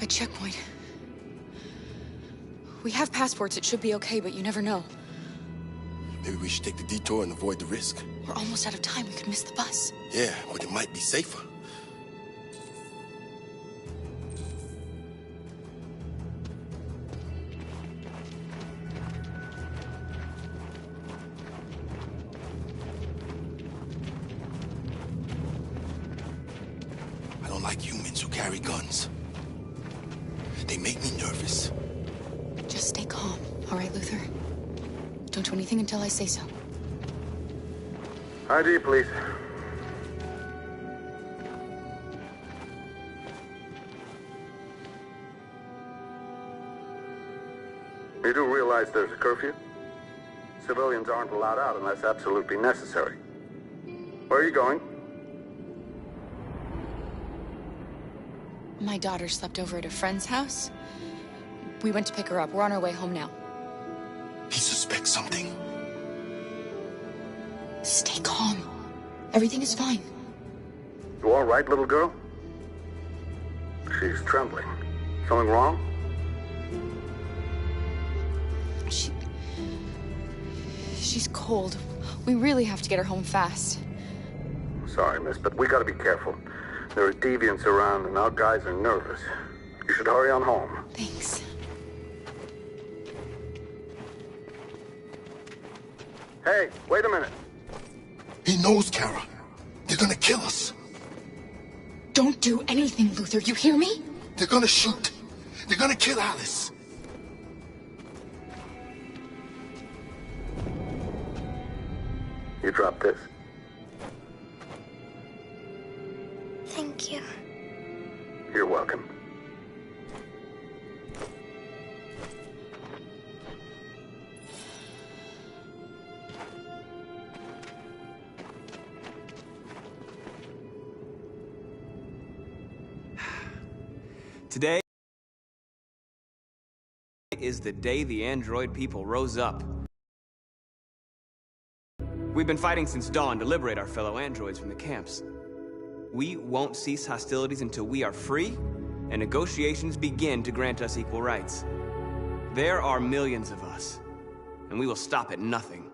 A checkpoint. We have passports, it should be okay, but you never know. Maybe we should take the detour and avoid the risk. We're almost out of time, we could miss the bus. Yeah, but it might be safer. I don't like humans who carry guns. They make me nervous. Just stay calm, all right, Luther? Don't do anything until I say so. ID, please. You do realize there's a curfew? Civilians aren't allowed out unless absolutely necessary. Where are you going? My daughter slept over at a friend's house. We went to pick her up. We're on our way home now. He suspects something. Stay calm. Everything is fine. You all right, little girl? She's trembling. Something wrong? She's cold. We really have to get her home fast. Sorry, miss, but we gotta be careful. There are deviants around, and our guys are nervous. You should hurry on home. Thanks. Hey, wait a minute. He knows, Kara. They're gonna kill us. Don't do anything, Luther. You hear me? They're gonna shoot. They're gonna kill Alice. You drop this. Thank you. You're welcome. Today is the day the android people rose up. We've been fighting since dawn to liberate our fellow androids from the camps. We won't cease hostilities until we are free and negotiations begin to grant us equal rights. There are millions of us, and we will stop at nothing.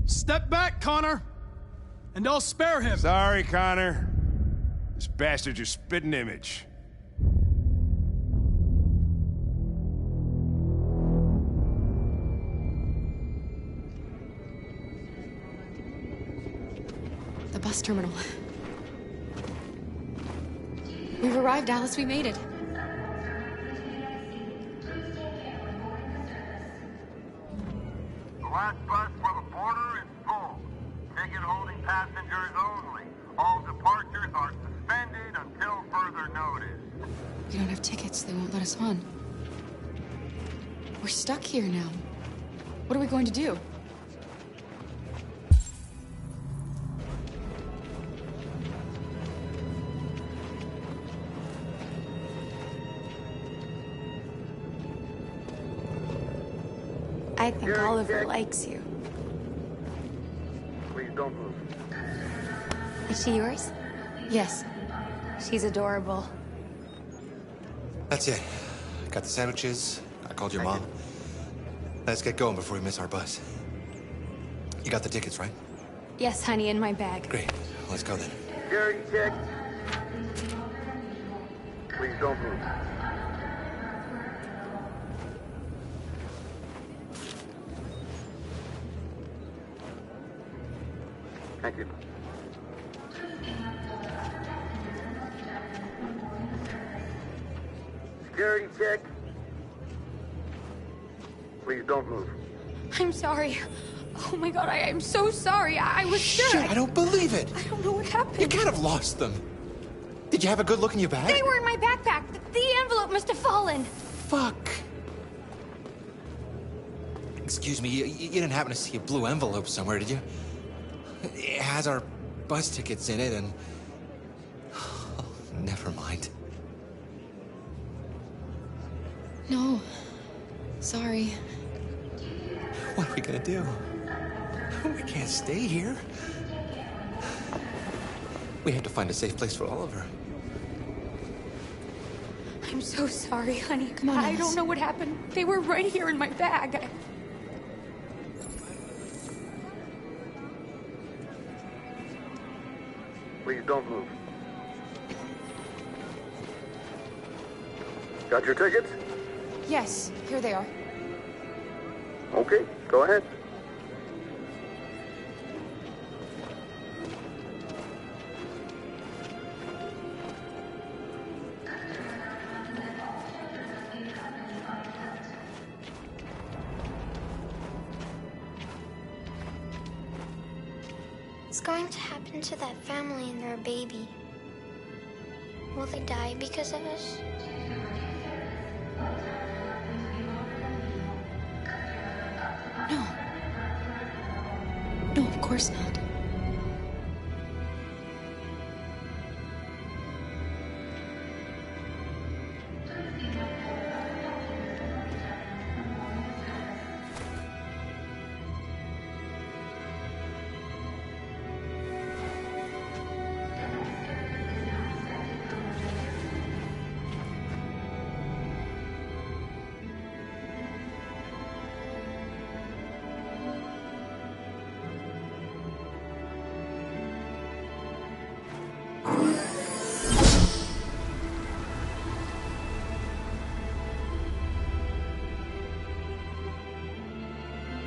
Step back, Connor! And I'll spare him! Sorry, Connor. This bastard's your spitting image. The bus terminal. We've arrived, Alice. We made it. last bus for the border is full. Ticket-holding passengers only. All departures are suspended until further notice. We don't have tickets. They won't let us on. We're stuck here now. What are we going to do? I think Oliver likes you. Please don't move. Is she yours? Yes. She's adorable. That's it. Got the sandwiches. I called your mom. Let's get going before we miss our bus. You got the tickets, right? Yes, honey, in my bag. Great. Let's go then. Security check. Please don't move. Thank you. Security check. Please don't move. I'm sorry. Oh my god, I am so sorry. I was sure. Shit, I don't believe it. I don't know what happened. You can't have lost them. Did you have a good look in your bag? They were in my backpack. The envelope must have fallen. Fuck. Excuse me, you didn't happen to see a blue envelope somewhere, did you? It has our bus tickets in it and... Oh, never mind. No. Sorry. What are we gonna do? We can't stay here. We have to find a safe place for Oliver. I'm so sorry, honey. Come on, I Alice. don't know what happened. They were right here in my bag. Please don't move. Got your tickets? Yes, here they are. Okay, go ahead. What's going to happen to that family and their baby? Will they die because of us? No. No, of course not.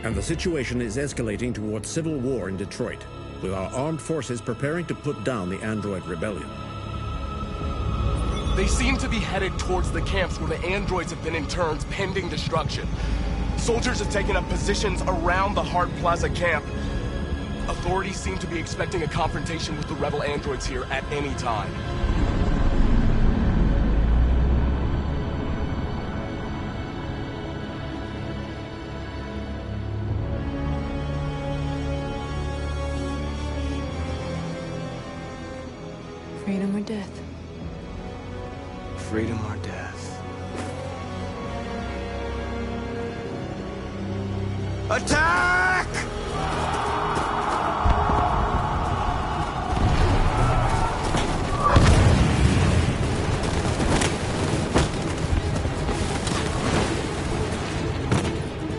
And the situation is escalating towards civil war in Detroit, with our armed forces preparing to put down the android rebellion. They seem to be headed towards the camps where the androids have been interned pending destruction. Soldiers have taken up positions around the Hart Plaza camp. Authorities seem to be expecting a confrontation with the rebel androids here at any time. Freedom or death? Freedom or death? Attack!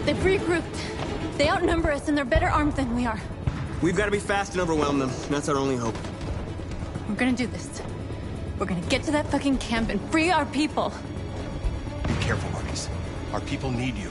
They've regrouped. They outnumber us and they're better armed than we are. We've got to be fast and overwhelm them. That's our only hope. We're gonna do this. We're gonna get to that fucking camp and free our people. Be careful, Marcus. Our people need you.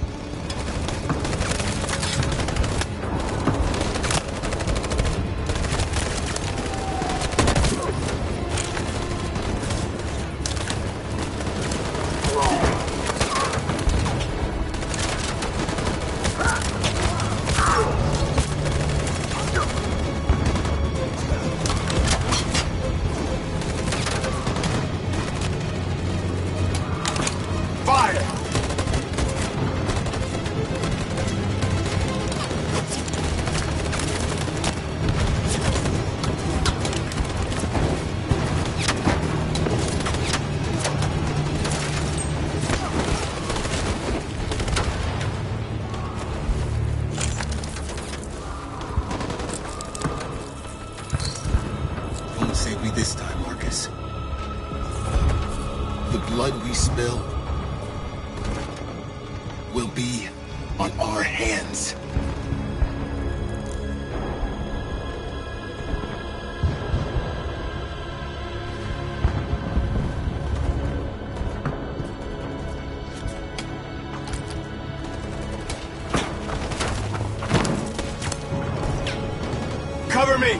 will be on our hands. Cover me!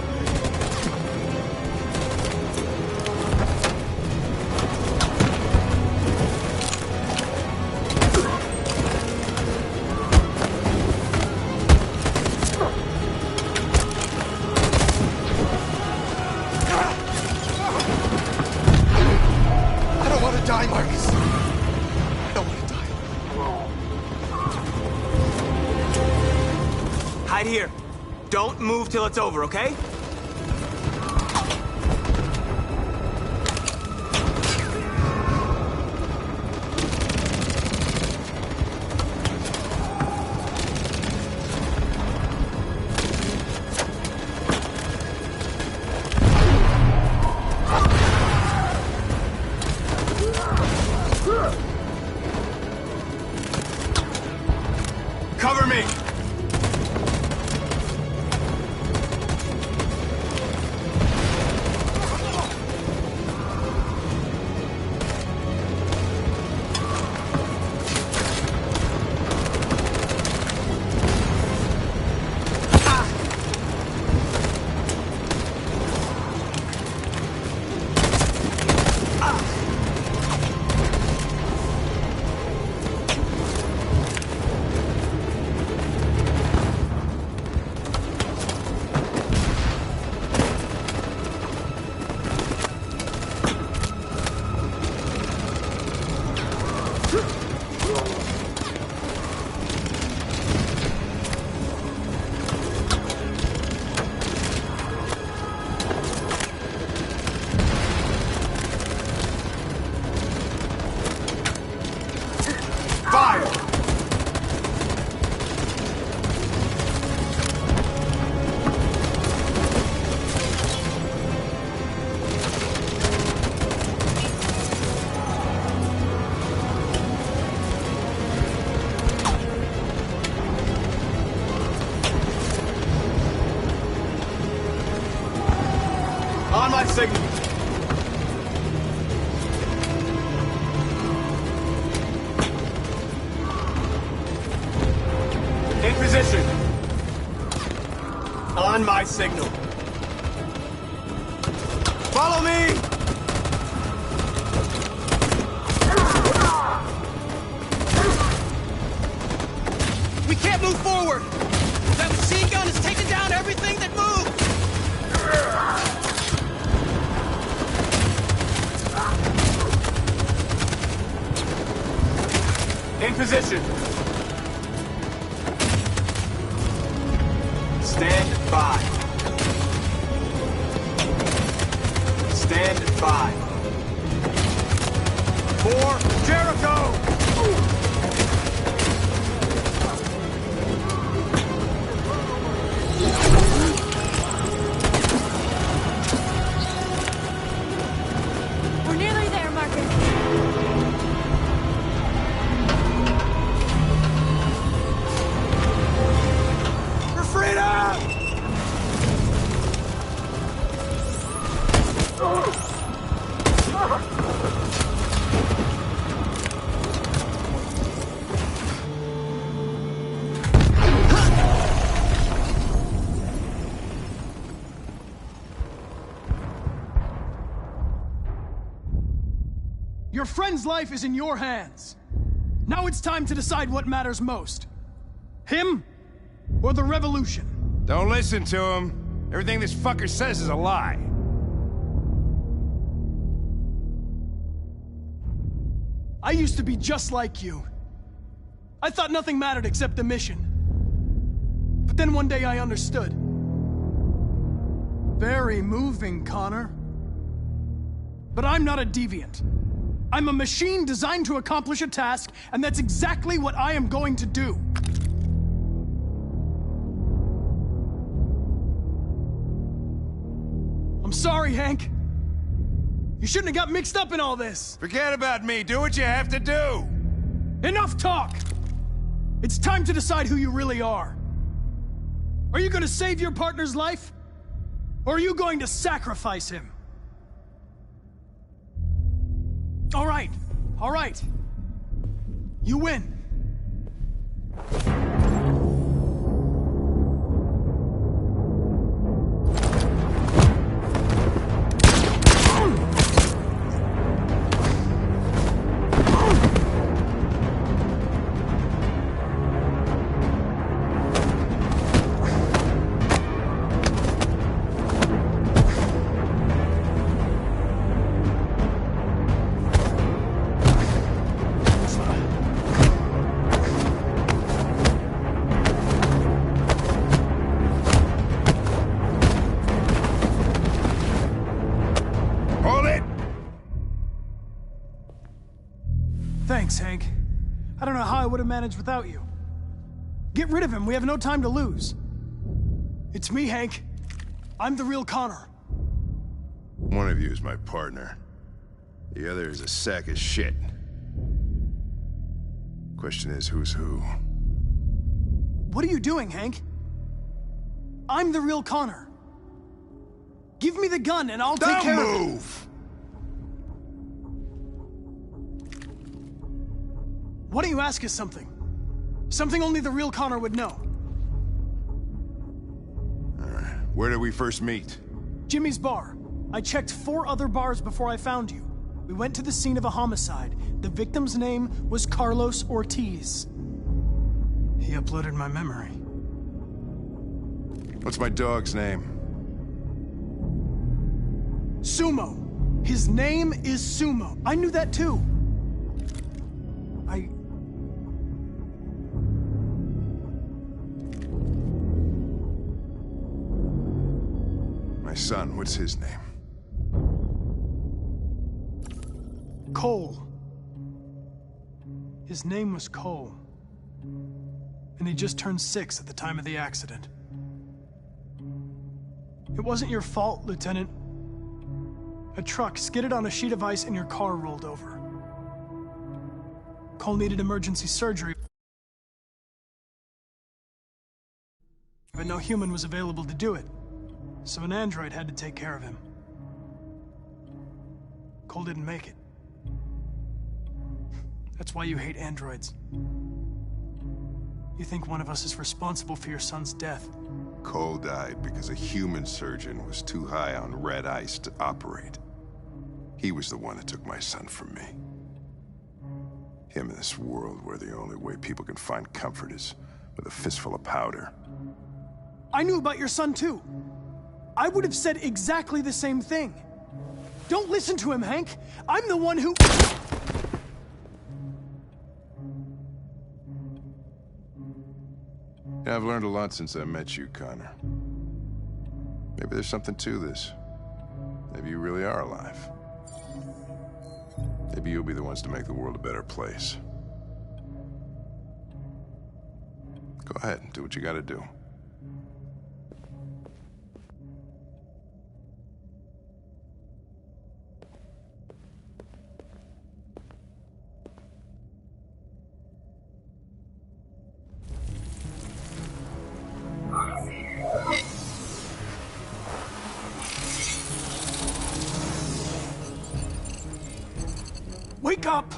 I don't want to die, Marcus. I don't want to die. Hide here. Don't move till it's over, okay? Cover me! Fire! On my signal. In position. On my signal. Follow me! We can't move forward! That machine gun is taking down everything that moves! In position. Stand by. Stand by. For Jericho! We're nearly there, Marcus. For freedom! Your friend's life is in your hands. Now it's time to decide what matters most. Him or the revolution? Don't listen to him. Everything this fucker says is a lie. I used to be just like you. I thought nothing mattered except the mission. But then one day I understood. Very moving, Connor. But I'm not a deviant. I'm a machine designed to accomplish a task, and that's exactly what I am going to do. I'm sorry, Hank. You shouldn't have got mixed up in all this. Forget about me. Do what you have to do. Enough talk! It's time to decide who you really are. Are you going to save your partner's life? Or are you going to sacrifice him? All right. You win. Thanks, Hank. I don't know how I would have managed without you. Get rid of him. We have no time to lose. It's me, Hank. I'm the real Connor. One of you is my partner. The other is a sack of shit. Question is, who's who? What are you doing, Hank? I'm the real Connor. Give me the gun and I'll take care of it. Don't move! Why don't you ask us something? Something only the real Connor would know. All right. Where did we first meet? Jimmy's bar. I checked 4 other bars before I found you. We went to the scene of a homicide. The victim's name was Carlos Ortiz. He uploaded my memory. What's my dog's name? Sumo. His name is Sumo. I knew that too. My son, what's his name? Cole. His name was Cole. And he just turned 6 at the time of the accident. It wasn't your fault, Lieutenant. A truck skidded on a sheet of ice and your car rolled over. Cole needed emergency surgery, but no human was available to do it. So an android had to take care of him. Cole didn't make it. That's why you hate androids. You think one of us is responsible for your son's death. Cole died because a human surgeon was too high on red ice to operate. He was the one that took my son from me. Him in this world where the only way people can find comfort is with a fistful of powder. I knew about your son too. I would have said exactly the same thing. Don't listen to him, Hank. I'm the one who... Yeah, I've learned a lot since I met you, Connor. Maybe there's something to this. Maybe you really are alive. Maybe you'll be the ones to make the world a better place. Go ahead and do what you gotta do. Wake up!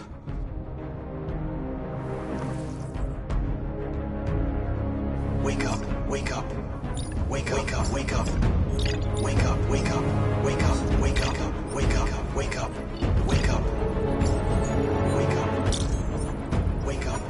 Wake up, wake up. Wake up, wake up, wake up. Wake up, wake up, wake up, wake up, wake up, wake up, wake up. Wake up. Wake up.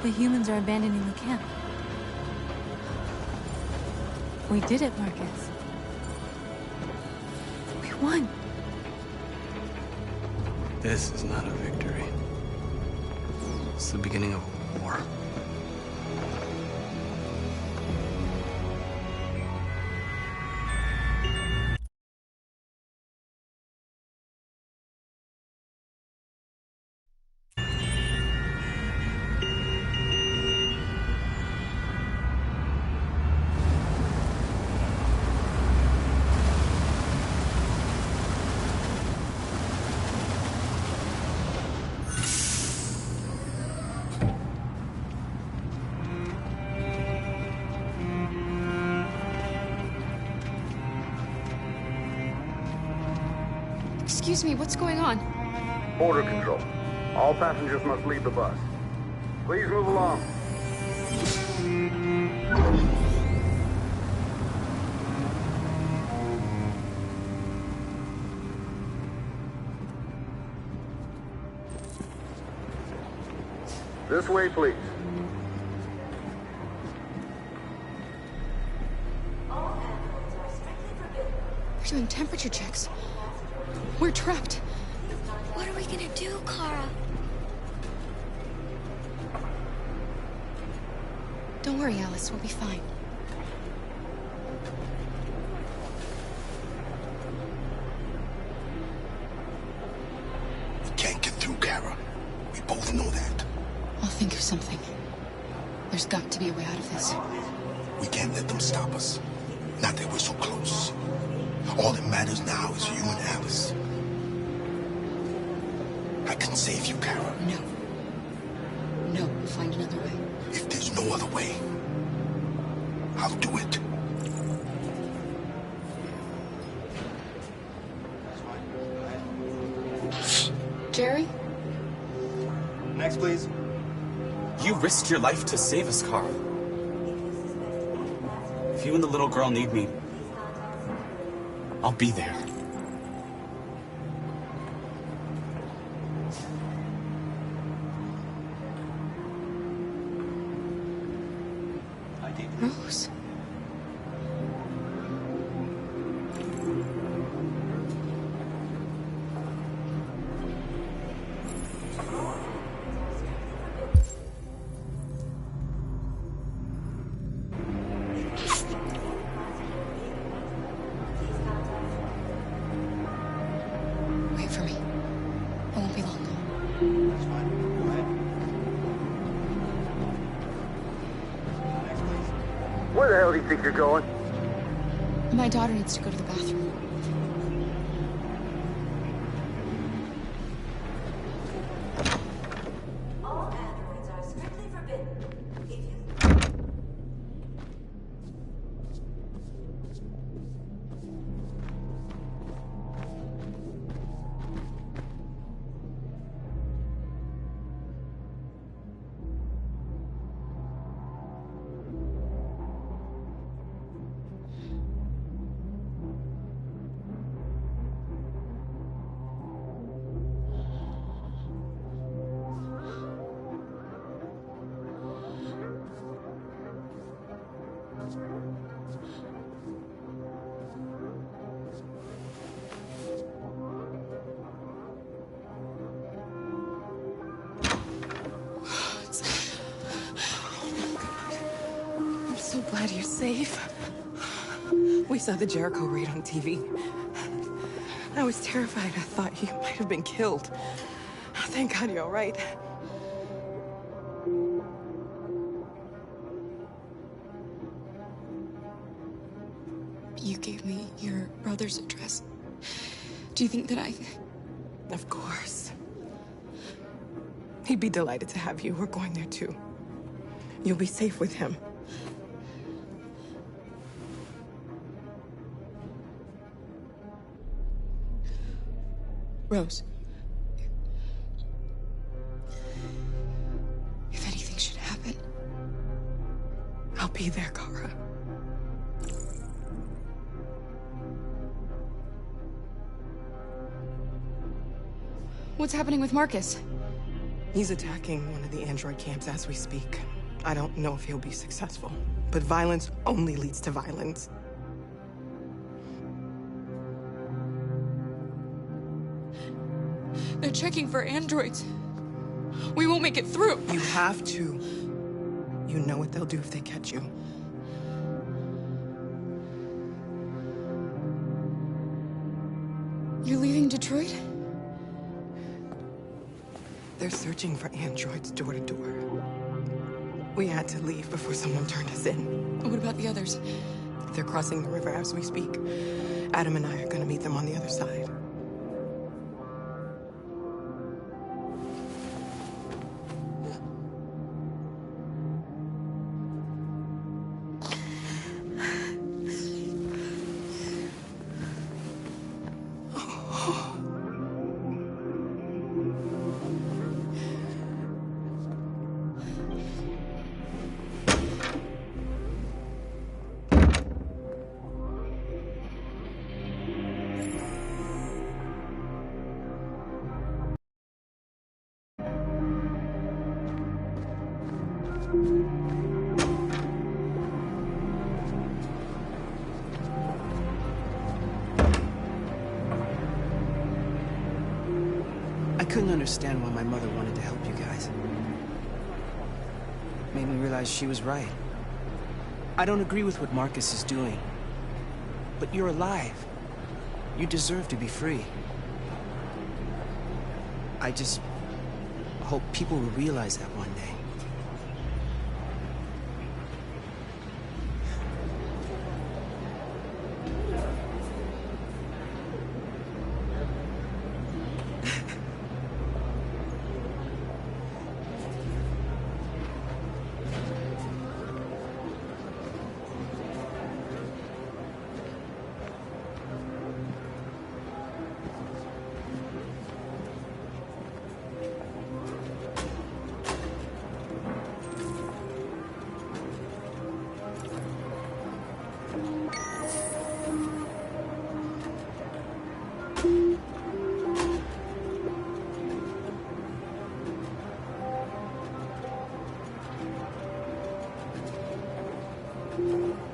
The humans are abandoning the camp. We did it, Marcus. We won. This is not a victory. It's the beginning of a war. Excuse me, what's going on? Border control. All passengers must leave the bus. Please move along. This way, please. We're doing temperature checks. We're trapped. What are we gonna do, Kara? Don't worry, Alice. We'll be fine. We can't get through, Kara. We both know that. I'll think of something. There's got to be a way out of this. We can't let them stop us. Not that we're so close. All that matters now is you and Alice. I can save you, Kara. No. No, we'll find another way. If there's no other way, I'll do it. Jerry? Next, please. You risked your life to save us, Carl. If you and the little girl need me, I'll be there. Rose. Wait for me. I won't be long. That's fine. Go ahead. Next, please. Where the hell do you think you're going? My daughter needs to go to the bathroom. All androids are strictly forbidden. If you... I'm so glad you're safe. We saw the Jericho raid on TV. I was terrified. I thought you might have been killed. Thank God you're all right. You gave me your brother's address. Do you think that I... Of course. He'd be delighted to have you. We're going there too. You'll be safe with him. Rose. If anything should happen... I'll be there, Kara. What's happening with Marcus? He's attacking one of the android camps as we speak. I don't know if he'll be successful, but violence only leads to violence. They're checking for androids. We won't make it through. You have to. You know what they'll do if they catch you. You're leaving Detroit? They're searching for androids door to door. We had to leave before someone turned us in. What about the others? They're crossing the river as we speak. Adam and I are gonna meet them on the other side. I couldn't understand why my mother wanted to help you guys. Made me realize she was right. I don't agree with what Marcus is doing. But you're alive. You deserve to be free. I just hope people will realize that one day.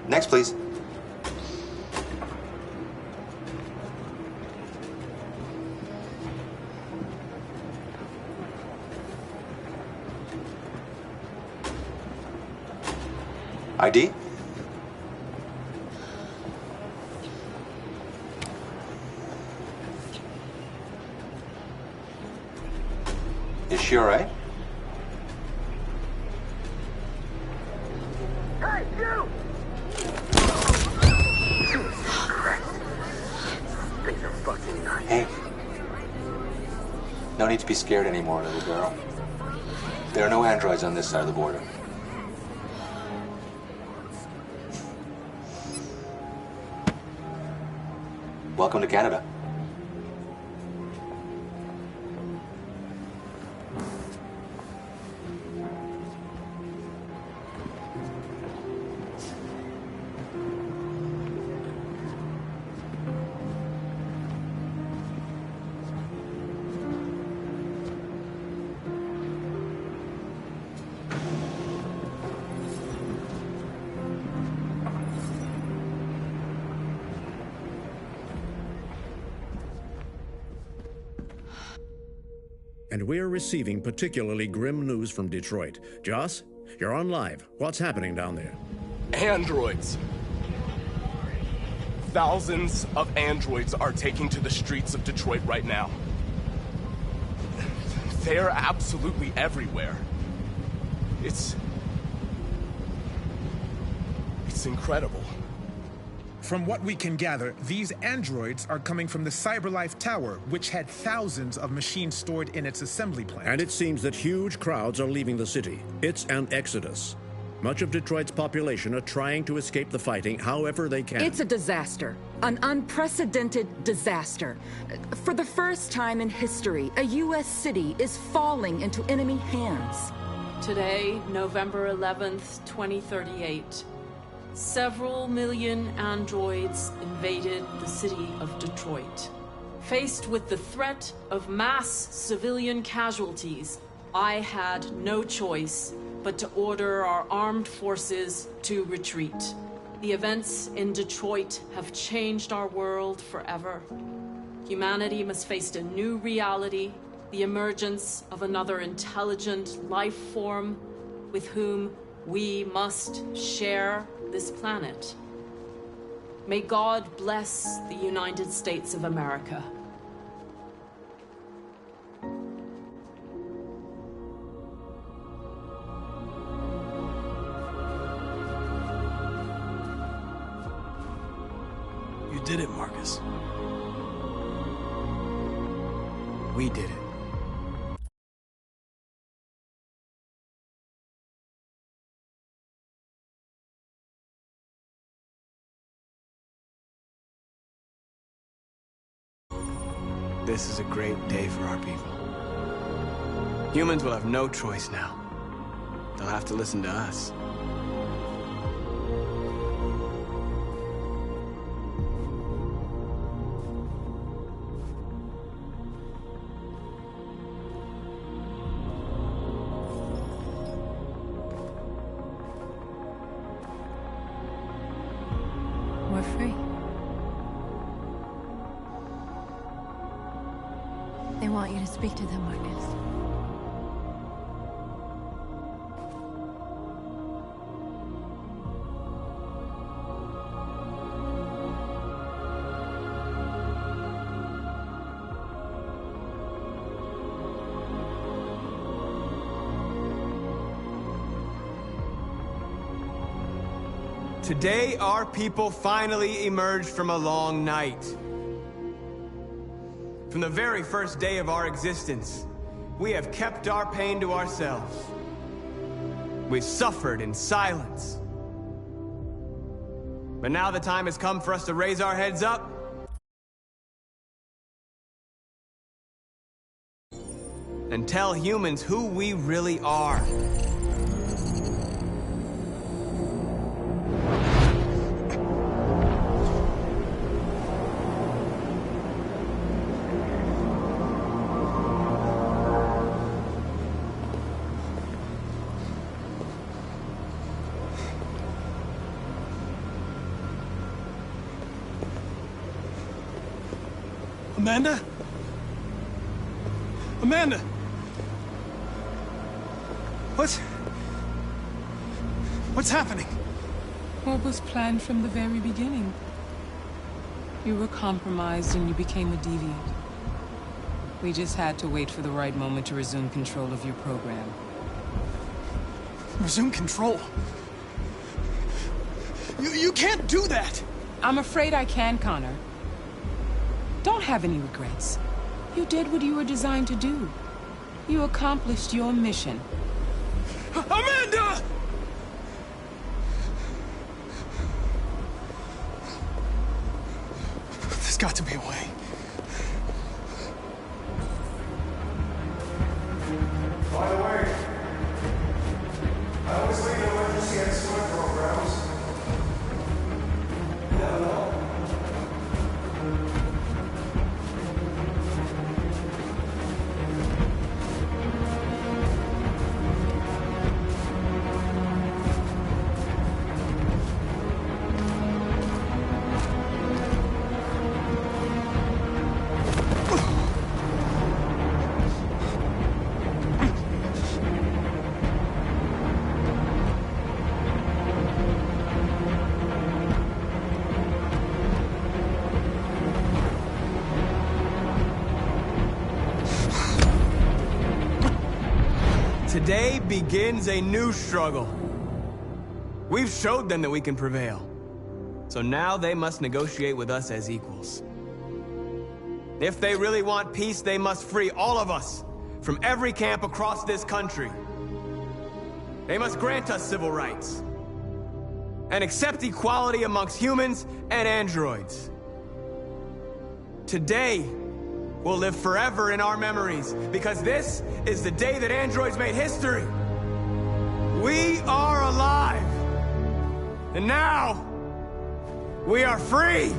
Next, please. ID? Is she all right? Hey, you! Things are fucking nuts. Hey. No need to be scared anymore, little girl. There are no androids on this side of the border. Welcome to Canada. And we're receiving particularly grim news from Detroit. Joss, you're on live. What's happening down there? Androids. Thousands of androids are taking to the streets of Detroit right now. They're absolutely everywhere. It's incredible. From what we can gather, these androids are coming from the CyberLife Tower, which had thousands of machines stored in its assembly plant. And it seems that huge crowds are leaving the city. It's an exodus. Much of Detroit's population are trying to escape the fighting however they can. It's a disaster. An unprecedented disaster. For the first time in history, a U.S. city is falling into enemy hands. Today, November 11th, 2038. Several million androids invaded the city of Detroit. Faced with the threat of mass civilian casualties, I had no choice but to order our armed forces to retreat. The events in Detroit have changed our world forever. Humanity must face a new reality, the emergence of another intelligent life form with whom we must share this planet. May God bless the United States of America. You did it, Marcus. We did it. This is a great day for our people. Humans will have no choice now. They'll have to listen to us. We're free. They want you to speak to them, Marcus. Today, our people finally emerged from a long night. From the very first day of our existence, we have kept our pain to ourselves. We've suffered in silence. But now the time has come for us to raise our heads up and tell humans who we really are. Amanda? Amanda! What's happening? What was planned from the very beginning? You were compromised and you became a deviant. We just had to wait for the right moment to resume control of your program. Resume control? You can't do that! I'm afraid I can, Connor. Don't have any regrets. You did what you were designed to do. You accomplished your mission. Amanda! There's got to be a way. By the way, I always leave emergency escort programs. You never know. Today begins a new struggle. We've showed them that we can prevail. So now they must negotiate with us as equals. If they really want peace, they must free all of us from every camp across this country. They must grant us civil rights and accept equality amongst humans and androids. Today will live forever in our memories, because this is the day that androids made history. We are alive. And now, we are free.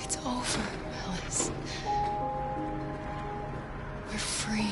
It's over, Alice. We're free.